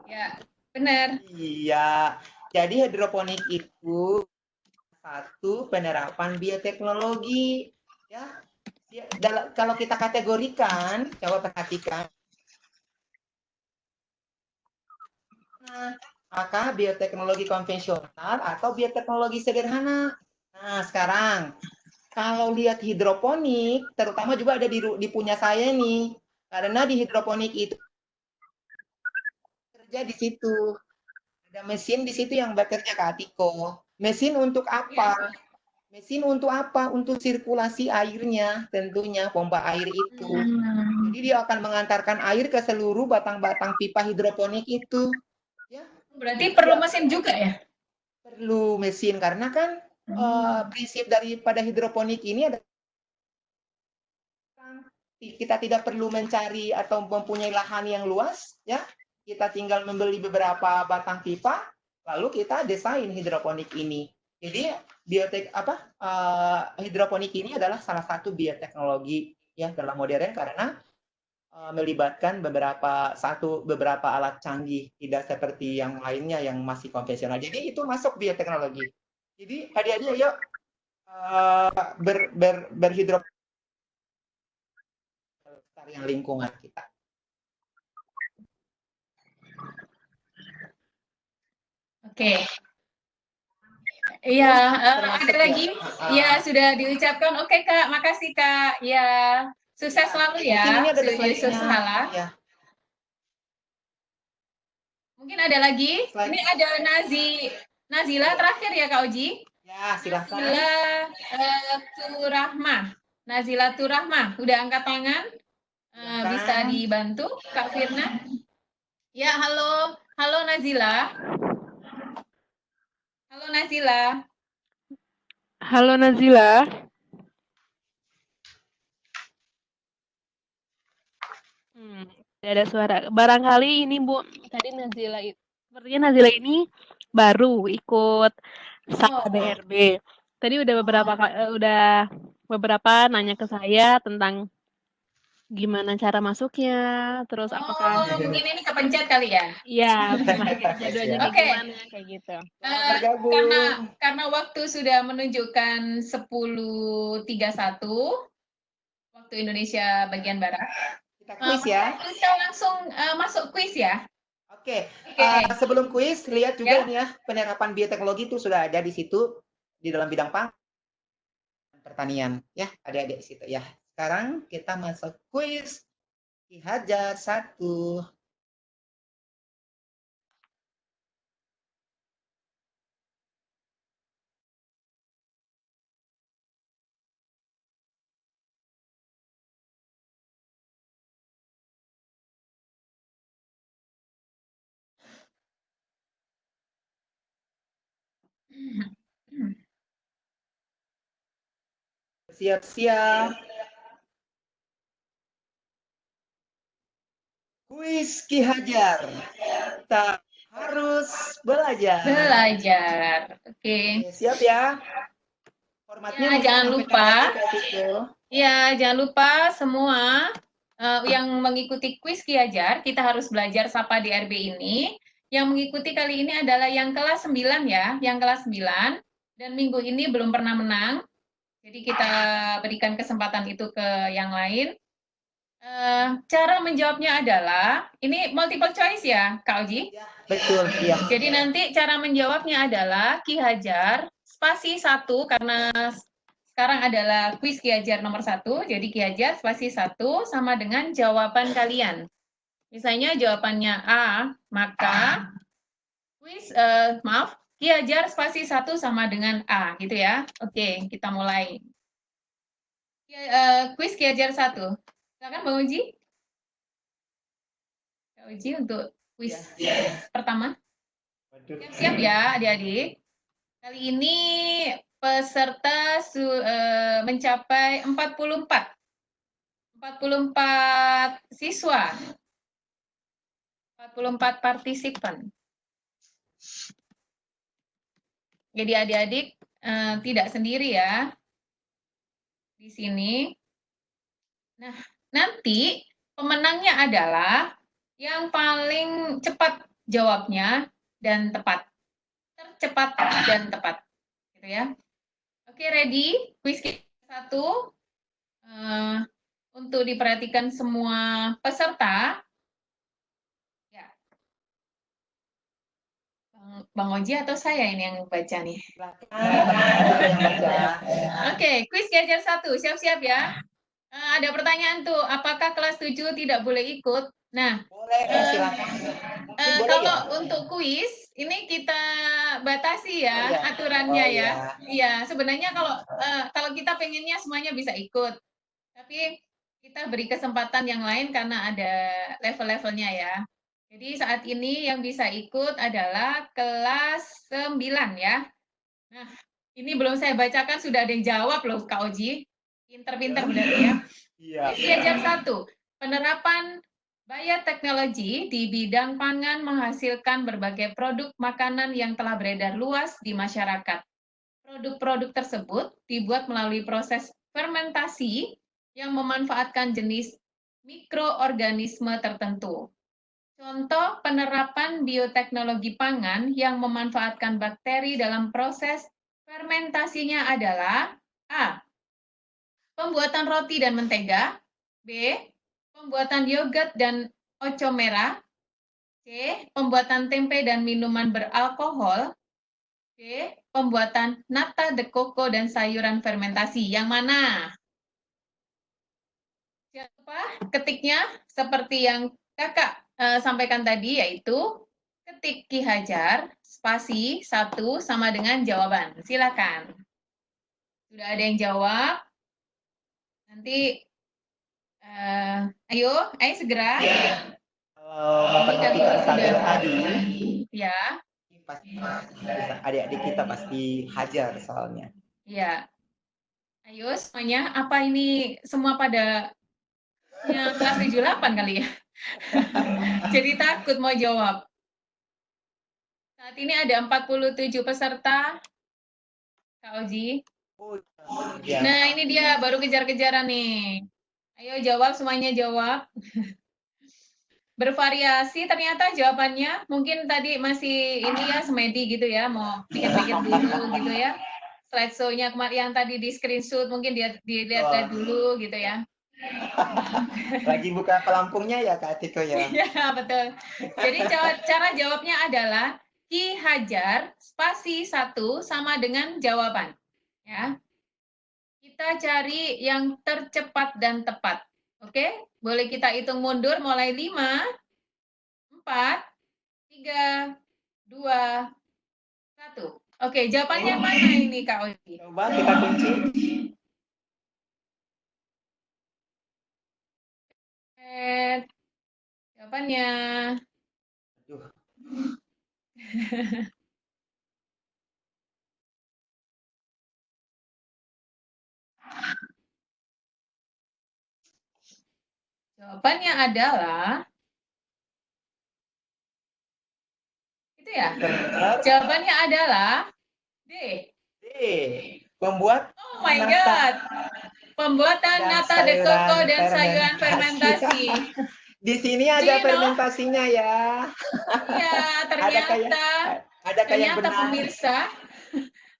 Ya, benar. Iya. Jadi hidroponik itu satu penerapan bioteknologi ya. Kalau kita kategorikan, coba perhatikan. Nah, maka bioteknologi konvensional atau bioteknologi sederhana. Nah, sekarang kalau lihat hidroponik, terutama juga ada di punya saya nih. Karena di hidroponik itu kerja di situ. Ada mesin di situ yang bekerja Kak Atiko. Mesin untuk apa? Ya. Mesin untuk apa? Untuk sirkulasi airnya, tentunya pompa air itu. Jadi dia akan mengantarkan air ke seluruh batang-batang pipa hidroponik itu. Ya. Berarti perlu mesin juga ya? Perlu mesin karena kan prinsip daripada hidroponik ini adalah kita tidak perlu mencari atau mempunyai lahan yang luas, ya. Kita tinggal membeli beberapa batang pipa, lalu kita desain hidroponik ini. Jadi hidroponik ini adalah salah satu bioteknologi ya dalam modern karena melibatkan beberapa alat canggih, tidak seperti yang lainnya yang masih konvensional. Jadi itu masuk bioteknologi. Jadi adik-adik yuk berhidroponik yang lingkungan kita. Oke. Iya, Termasuk ada lagi? Iya, sudah diucapkan. Oke, Kak. Makasih, Kak. Ya, sukses selalu ya. Mungkin ini ada Yusuf slide-nya. Salah. Ya. Mungkin ada lagi? Slide. Ini ada Nazila terakhir ya, Kak Oji? Ya, silakan. Nazila Turahmah. Udah angkat tangan? Bisa dibantu, Kak Firna? Ya, halo. Halo, Nazila. Halo, Nazila. Halo Nazila. Tidak ada suara. Barangkali ini Bu, tadi Nazila sepertinya Nazila ini baru ikut Sapa DRB. Tadi udah beberapa nanya ke saya tentang gimana cara masuknya, terus apakah mungkin ini kepencet kali ya? iya, jadwalnya kayak Oke. gimana kayak gitu. Karena waktu sudah menunjukkan 10.31 waktu Indonesia bagian barat. Kita kuis ya. Kita langsung masuk kuis ya. Oke. Sebelum kuis, lihat juga ini ya penerapan bioteknologi itu sudah ada di situ di dalam bidang pertanian ya, adik-adik di situ ya. Sekarang kita masuk kuis. Ki Hajar 1. Siap-siap. Kuis Ki Hajar. Tak harus belajar. Belajar. Oke. Oke, siap ya. Formatnya Ya, mungkin jangan sampaikan lupa. lagi Kak Tiko. Ya, jangan lupa semua yang mengikuti kuis Ki Hajar, kita harus belajar Sapa di RB ini. Yang mengikuti kali ini adalah yang kelas 9 ya, yang kelas 9. Dan minggu ini belum pernah menang. Jadi kita berikan kesempatan itu ke yang lain. Cara menjawabnya adalah, ini multiple choice ya, Kak Oji? Ya, betul, iya. Jadi nanti cara menjawabnya adalah Ki Hajar, spasi 1, karena sekarang adalah kuis Ki Hajar nomor 1, jadi Ki Hajar spasi 1 sama dengan jawaban kalian. Misalnya jawabannya A, maka kuis, maaf, Ki Hajar spasi 1 sama dengan A, gitu ya. Oke, kita mulai. Kuis Ki Hajar 1. Silakan Bang Uji. Kak Uji untuk kuis pertama. Siap-siap ya adik-adik. Kali ini peserta mencapai 44 siswa, 44 partisipan. Jadi adik-adik tidak sendiri ya di sini. Nah, nanti pemenangnya adalah yang paling cepat jawabnya dan tepat. Tercepat dan tepat. Gitu ya. Oke, ready? Kuis kita 1. Untuk diperhatikan semua peserta. Ya. Bang Oji atau saya ini yang baca nih? Oke, kuis Ki Hajar 1. Siap-siap ya. Ada pertanyaan tuh, apakah kelas 7 tidak boleh ikut? Nah, Boleh, silakan. kalau untuk kuis, ini kita batasi ya aturannya ya. Iya, sebenarnya kalau kita pengennya semuanya bisa ikut. Tapi kita beri kesempatan yang lain karena ada level-levelnya ya. Jadi saat ini yang bisa ikut adalah kelas 9 ya. Nah, ini belum saya bacakan sudah ada yang jawab loh Kak Oji. Pinter-pinter berarti ya. Iya. Kuis Ki Hajar 1. Penerapan bioteknologi di bidang pangan menghasilkan berbagai produk makanan yang telah beredar luas di masyarakat. Produk-produk tersebut dibuat melalui proses fermentasi yang memanfaatkan jenis mikroorganisme tertentu. Contoh penerapan bioteknologi pangan yang memanfaatkan bakteri dalam proses fermentasinya adalah A. Pembuatan roti dan mentega. B. Pembuatan yogurt dan oco merah. C. Pembuatan tempe dan minuman beralkohol. D. Pembuatan nata de coco dan sayuran fermentasi. Yang mana? Jangan lupa ketiknya seperti yang kakak sampaikan tadi, yaitu ketik Ki Hajar, spasi 1 sama dengan jawaban. Silakan. Sudah ada yang jawab? Nanti, ayo segera. Kalau memperhatikan tabel tadi, Ya. pasti adik-adik kita pasti hajar soalnya. Ya. Ayo semuanya, apa ini semua pada kelas 78 kali ya? Jadi takut mau jawab. Saat ini ada 47 peserta. Kak Oji. Oh, ya. Nah, ini dia baru kejar-kejaran nih. Ayo jawab, semuanya jawab. Bervariasi ternyata jawabannya. Mungkin tadi masih ini ya, semedi gitu ya, mau pikir-pikir dulu gitu ya. Slideshow-nya kemarin yang tadi di screenshot mungkin dia dilihat dulu gitu ya. Lagi buka pelampungnya ya Kak Tiko ya. Iya, betul. Jadi cara jawabnya adalah Ki Hajar spasi 1 sama dengan jawaban. Ya. Kita cari yang tercepat dan tepat. Oke? Boleh kita hitung mundur mulai 5, 4, 3, 2, 1. Oke, jawabannya mana ini Kak Oji? Coba kita kunci. Jawabannya. Aduh. Jawabannya adalah itu ya. Benar. Jawabannya adalah D. D. Membuat Oh my nata God. Pembuatan dan nata de coco sayuran dan sayuran fermentasi. Di sini Do ada you know? fermentasinya ya. Iya, Adakah yang ternyata yang benar?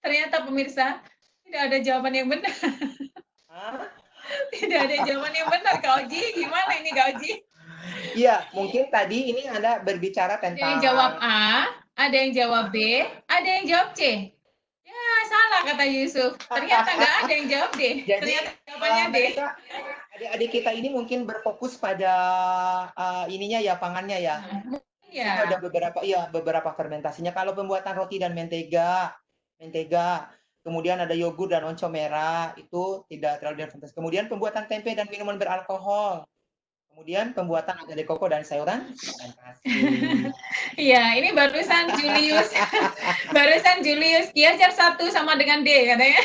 ternyata pemirsa tidak ada jawaban yang benar. Hah? Tidak ada jawaban yang benar, Kak Oji. Gimana ini, Kak Oji? Iya, mungkin tadi ini Anda berbicara Ada yang tentang jawab A, ada yang jawab B, ada yang jawab C. Ya, salah kata Yusuf. Ternyata nggak ada yang jawab D. Jadi, Ternyata jawabannya D. mereka adik-adik kita ini mungkin berfokus pada ininya ya, pangannya ya. Ya. Ada beberapa fermentasinya. Kalau pembuatan roti dan mentega, kemudian ada yogurt dan oncom merah, itu tidak terlalu difermentasi. Kemudian pembuatan tempe dan minuman beralkohol. Kemudian pembuatan nata de coco dan sayuran fermentasi. Iya, ini barusan Julius Kiajar 1 sama dengan D katanya.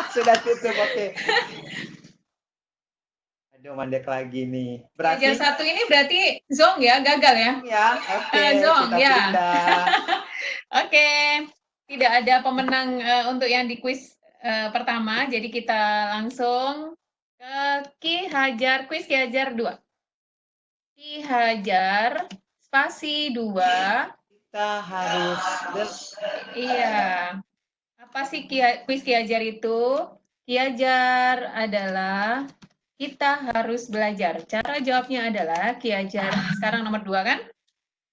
Sudah tutup, oke. Aduh, mandek lagi nih. Kiajar 1 ini berarti zong ya, gagal ya? Ya, oke. Zong, Kita ya. pindah. Oke, tidak ada pemenang untuk yang di kuis pertama, jadi kita langsung ke kuis Ki Hajar 2. Ki Hajar spasi 2. Kita harus Iya. Apa sih kuis Ki Hajar itu? Ki Hajar adalah kita harus belajar. Cara jawabnya adalah Ki Hajar sekarang nomor 2 kan?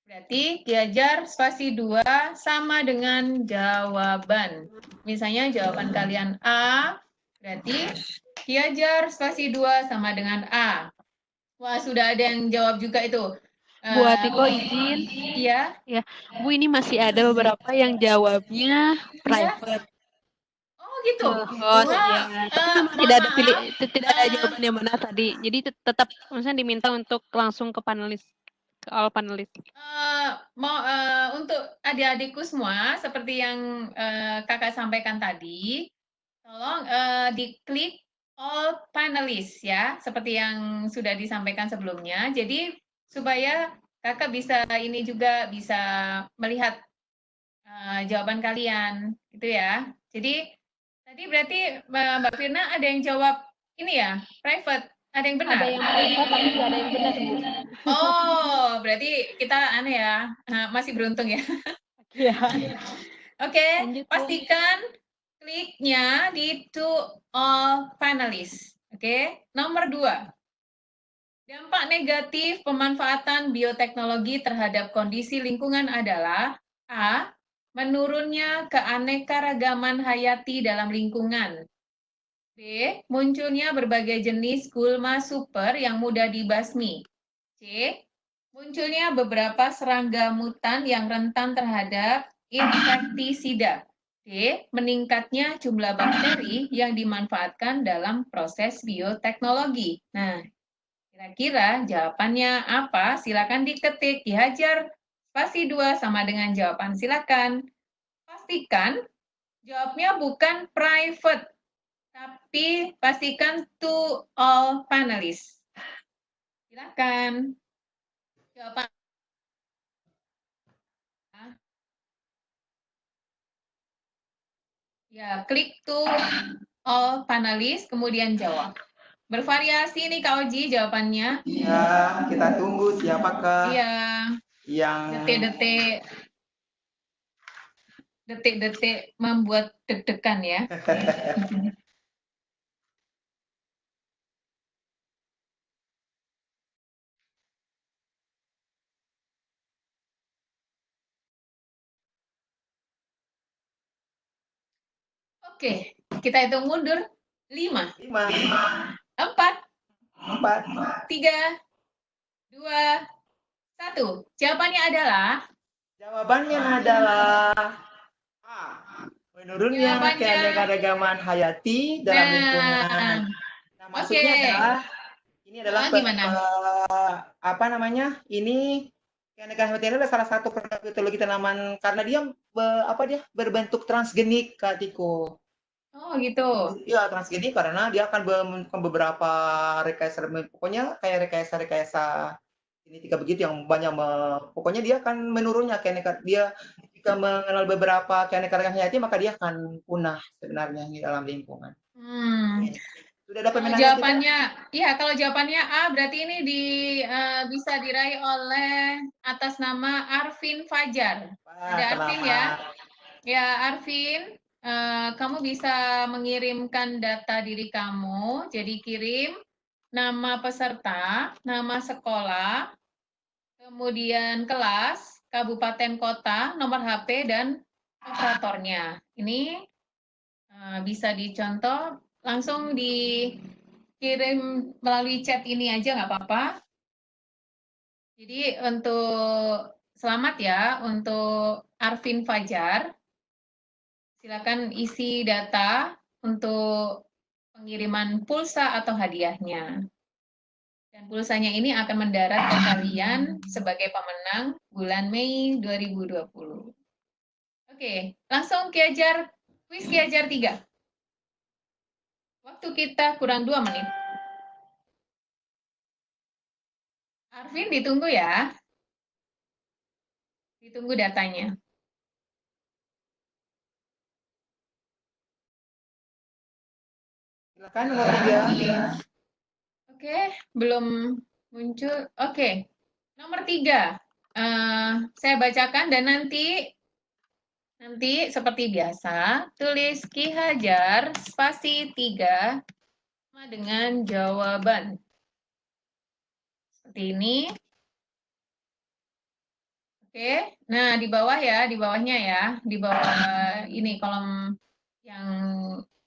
Berarti Ki Hajar spasi 2 sama dengan jawaban. Misalnya jawaban kalian A, berarti Ki Hajar spasi 2 sama dengan A. Wah, sudah ada yang jawab juga itu. Bu Atiko izin. Iya. Ya, Bu, ini masih ada beberapa yang jawabnya private. Oh, gitu. Wah, ya. Tapi memang tidak ada jawaban yang benar tadi. Jadi tetap misalnya diminta untuk langsung ke panelis. All panelis. Untuk adik-adikku semua, seperti yang kakak sampaikan tadi, tolong diklik all panelists ya, seperti yang sudah disampaikan sebelumnya. Jadi supaya kakak bisa ini juga bisa melihat jawaban kalian, gitu ya. Jadi tadi berarti Mbak Firna ada yang jawab ini ya, private. Ada yang benar? Ada yang private, tapi nggak ada yang benar, Bu. Oh, berarti kita aneh ya, masih beruntung ya. Iya. Oke, Lanjut, Bu. pastikan kliknya di to all panelists. Oke, nomor 2. Dampak negatif pemanfaatan bioteknologi terhadap kondisi lingkungan adalah A. Menurunnya keanekaragaman hayati dalam lingkungan. B. Munculnya berbagai jenis gulma super yang mudah dibasmi. C. Munculnya beberapa serangga mutan yang rentan terhadap insektisida. D. Meningkatnya jumlah bakteri yang dimanfaatkan dalam proses bioteknologi. Nah, kira-kira jawabannya apa? Silakan diketik, Ki Hajar spasi 2 sama dengan jawaban. Silakan. Pastikan jawabnya bukan private, tapi pastikan to all panelists. Silakan. Jawaban. Ya, klik to all panelists, kemudian jawab. Bervariasi nih Kak Oji jawabannya. Iya, kita tunggu siapakah yang detik-detik membuat deg-degan ya. Oke, kita hitung mundur. 5, 4, 3, 2, 1. Jawabannya adalah A. Menurunnya keanekaragaman hayati dalam lingkungan. Nah, maksudnya adalah ini adalah Ini keanekaragaman hayati adalah salah satu produk biologi tanaman karena dia berbentuk transgenik, Kak Tiko. Oh, Oh gitu. Iya, transgeni karena dia akan beberapa rekayasa, pokoknya kayak rekayasa genetika begitu yang banyak, pokoknya dia akan menurunnya dia jika mengenal beberapa keanekaragaman hayati maka dia akan punah sebenarnya di dalam lingkungan. Hmm. Sudah dapat Kalau menangnya kita? jawabannya, iya kalau jawabannya A, berarti ini bisa diraih oleh atas nama Arvin Fajar. Wah, Ada Arvin ya? selamat. Ya, Arvin, kamu bisa mengirimkan data diri kamu. Jadi kirim nama peserta, nama sekolah, kemudian kelas, kabupaten kota, nomor HP, dan operatornya. Ini bisa dicontoh, langsung dikirim melalui chat ini aja nggak apa-apa. Jadi untuk selamat ya, untuk Arvin Fajar. Silakan isi data untuk pengiriman pulsa atau hadiahnya. Dan pulsanya ini akan mendarat ke kalian sebagai pemenang bulan Mei 2020. Oke, langsung kuis Ki-Ajar 3. Waktu kita kurang 2 menit. Arvin ditunggu ya. Ditunggu datanya. Silakan nomor 3. Oke, belum muncul. Oke, nomor 3. Saya bacakan dan nanti seperti biasa, tulis Ki Hajar spasi 3 sama dengan jawaban. Seperti ini. Oke, nah di bawah ya, di bawahnya ya, di bawah ini kolom yang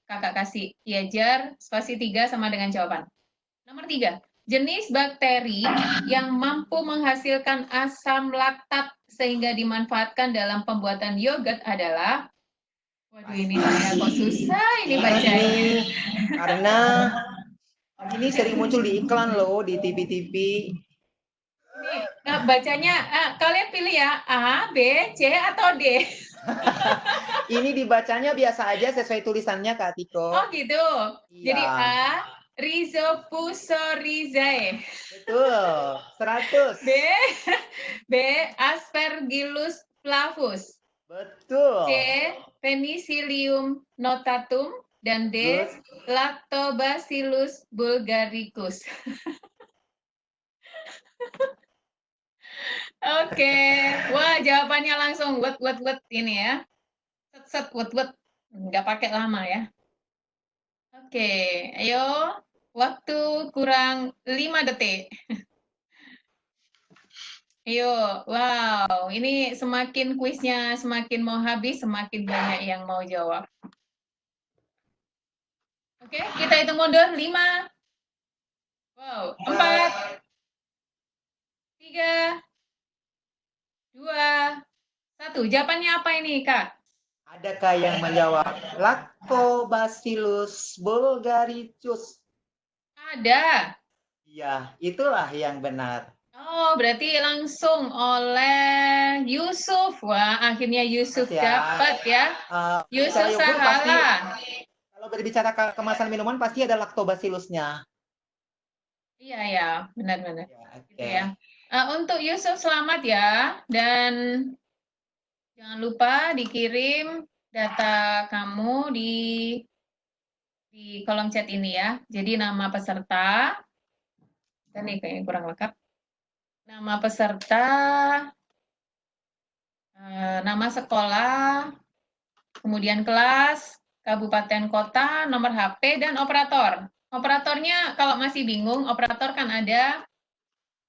kakak kasih, Ki Hajar spasi 3 sama dengan jawaban. Nomor 3, jenis bakteri yang mampu menghasilkan asam laktat sehingga dimanfaatkan dalam pembuatan yogurt adalah, waduh ini saya kok susah ini bacanya. Karena ini sering muncul di iklan loh, di TV-TV. Ini bacanya, kalian pilih ya, A, B, C, atau D? Ini dibacanya biasa aja sesuai tulisannya, Kak Tiko. Oh gitu, Iya. jadi A, Rhizopusorizae. Betul, 100. B, Aspergillus flavus. Betul. C, Penicillium notatum. Dan D, Good. Lactobacillus bulgaricus. Oke, wah jawabannya langsung wet ini ya. Set wet. Nggak pakai lama ya. Oke, ayo. Waktu kurang 5 detik. Ayo, wow, ini semakin kuisnya semakin mau habis, semakin banyak yang mau jawab. Oke, kita hitung mundur. 5. Wow, 4. 3. 2. 1. Jawabannya apa ini, Kak? Adakah yang menjawab Lactobacillus bulgaricus? Ada. Iya, itulah yang benar. Oh, berarti langsung oleh Yusuf. Wah, akhirnya Yusuf dapat ya. Yusuf salah. Kalau berbicara kemasan minuman pasti ada lactobacillusnya. Iya ya, benar-benar. Ya, Gitu ya. Untuk Yusuf selamat ya, dan jangan lupa dikirim data kamu di kolom chat ini ya. Jadi nama peserta, ini kayaknya kurang lengkap. Nama peserta, nama sekolah, kemudian kelas, kabupaten kota, nomor HP, dan operator. Operatornya kalau masih bingung, operator kan ada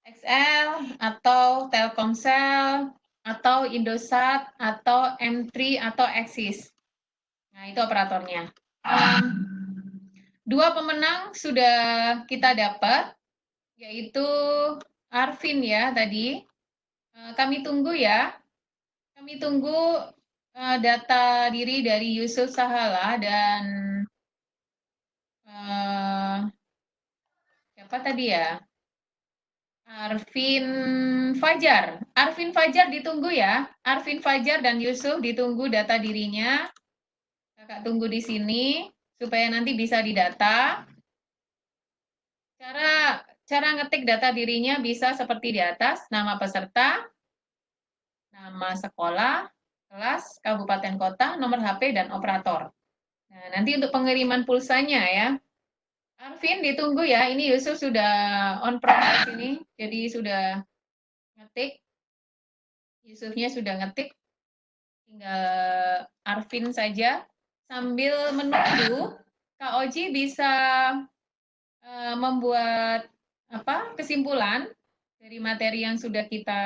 XL atau Telkomsel atau Indosat atau M3 atau Axis. Nah, itu operatornya. 2 pemenang sudah kita dapat, yaitu Arvin ya tadi. Kami tunggu ya. Kami tunggu data diri dari Yusuf Sahala dan siapa tadi ya? Arvin Fajar. Arvin Fajar ditunggu ya. Arvin Fajar dan Yusuf ditunggu data dirinya. Kakak tunggu di sini. supaya nanti bisa didata. Cara ngetik data dirinya bisa seperti di atas, nama peserta, nama sekolah, kelas, kabupaten kota, nomor HP, dan operator. Nah, nanti untuk pengiriman pulsanya ya. Arvin ditunggu ya, ini Yusuf sudah on progress ini, jadi sudah ngetik. Yusufnya sudah ngetik, tinggal Arvin saja. Sambil menunggu, Kak Oji bisa membuat kesimpulan dari materi yang sudah kita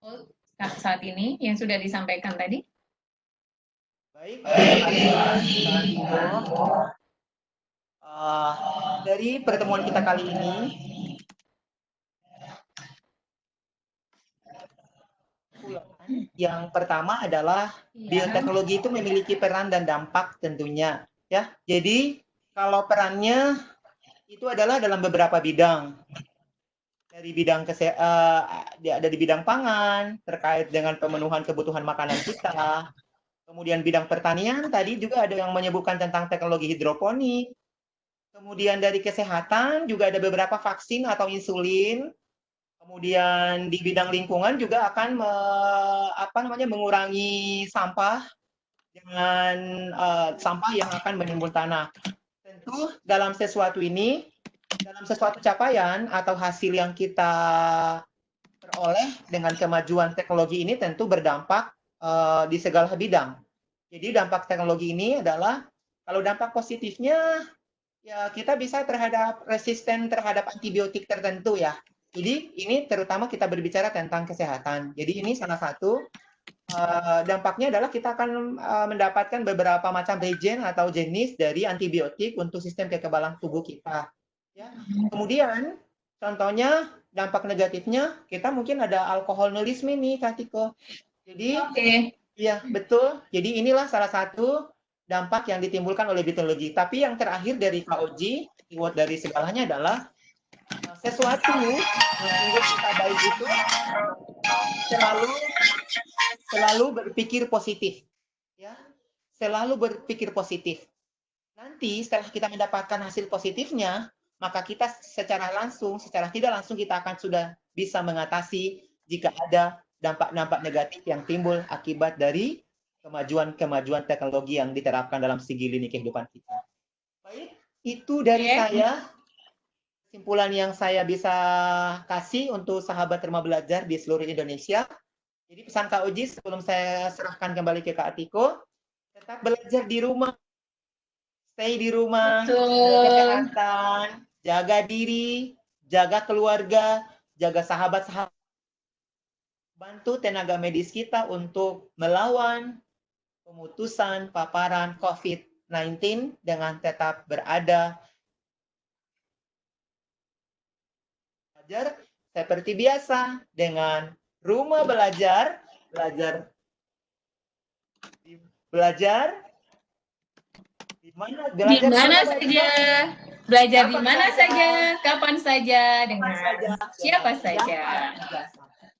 hold saat ini, yang sudah disampaikan tadi. Baik, terima kasih Kak Tiko. Dari pertemuan kita kali ini, yang pertama adalah bioteknologi itu memiliki peran dan dampak tentunya, ya. Jadi kalau perannya itu adalah dalam beberapa bidang. Dari bidang dari bidang pangan terkait dengan pemenuhan kebutuhan makanan kita. Kemudian bidang pertanian tadi juga ada yang menyebutkan tentang teknologi hidroponik. Kemudian dari kesehatan juga ada beberapa vaksin atau insulin. Kemudian di bidang lingkungan juga akan mengurangi sampah dengan sampah yang akan menimbun tanah. Tentu dalam sesuatu capaian atau hasil yang kita peroleh dengan kemajuan teknologi ini tentu berdampak di segala bidang. Jadi dampak teknologi ini adalah kalau dampak positifnya ya kita bisa resisten terhadap antibiotik tertentu ya. Jadi ini terutama kita berbicara tentang kesehatan. Jadi ini salah satu dampaknya adalah kita akan mendapatkan beberapa macam regen atau jenis dari antibiotik untuk sistem kekebalan tubuh kita. Ya. Kemudian contohnya dampak negatifnya kita mungkin ada alkoholisme nih Kak Tiko. Jadi ya betul. Jadi inilah salah satu dampak yang ditimbulkan oleh bioteknologi. Tapi yang terakhir dari Kak Oji, keyword dari segalanya adalah sesuatu yang ingin kita baik itu selalu berpikir positif, ya, selalu berpikir positif. Nanti setelah kita mendapatkan hasil positifnya, maka kita secara tidak langsung kita akan sudah bisa mengatasi jika ada dampak-dampak negatif yang timbul akibat dari kemajuan teknologi yang diterapkan dalam segi lini kehidupan kita. Baik, itu dari saya. Kesimpulan yang saya bisa kasih untuk sahabat Rumah Belajar di seluruh Indonesia. Jadi pesan Kak Oji sebelum saya serahkan kembali ke Kak Tiko, tetap belajar di rumah, stay di rumah, jaga kesehatan, jaga diri, jaga keluarga, jaga sahabat-sahabat, bantu tenaga medis kita untuk melawan pemutusan paparan COVID-19 dengan tetap berada seperti biasa dengan rumah belajar di mana saja, kapan saja, dengan siapa saja.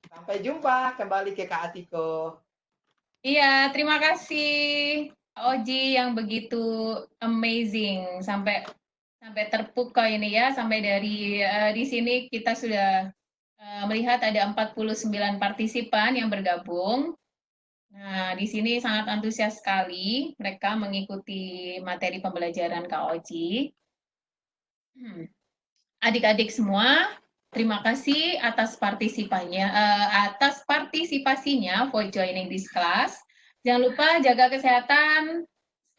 Sampai jumpa, kembali ke Kak Atiko. Iya, terima kasih Oji yang begitu amazing sampai terpukau ini ya, sampai dari di sini kita sudah melihat ada 49 partisipan yang bergabung. Nah, di sini sangat antusias sekali mereka mengikuti materi pembelajaran Kak Oji. Adik-adik semua, terima kasih atas partisipasinya for joining this class. Jangan lupa jaga kesehatan,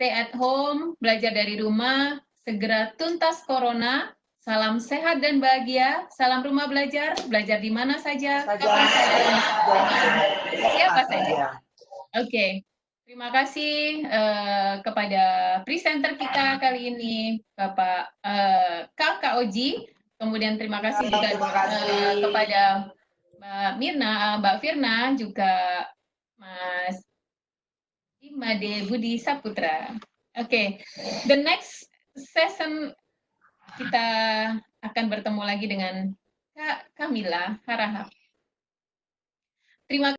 stay at home, belajar dari rumah, segera tuntas corona. Salam sehat dan bahagia. Salam Rumah Belajar, belajar di mana saja, kapan saja, siapa saja. Oke. Terima kasih kepada presenter kita kali ini, Bapak Kak Oji. Kemudian terima kasih juga kepada Mbak Firna, juga Mas Imade Budi Saputra. Oke, the next session kita akan bertemu lagi dengan Kak Kamila Harahap. Terima kasih.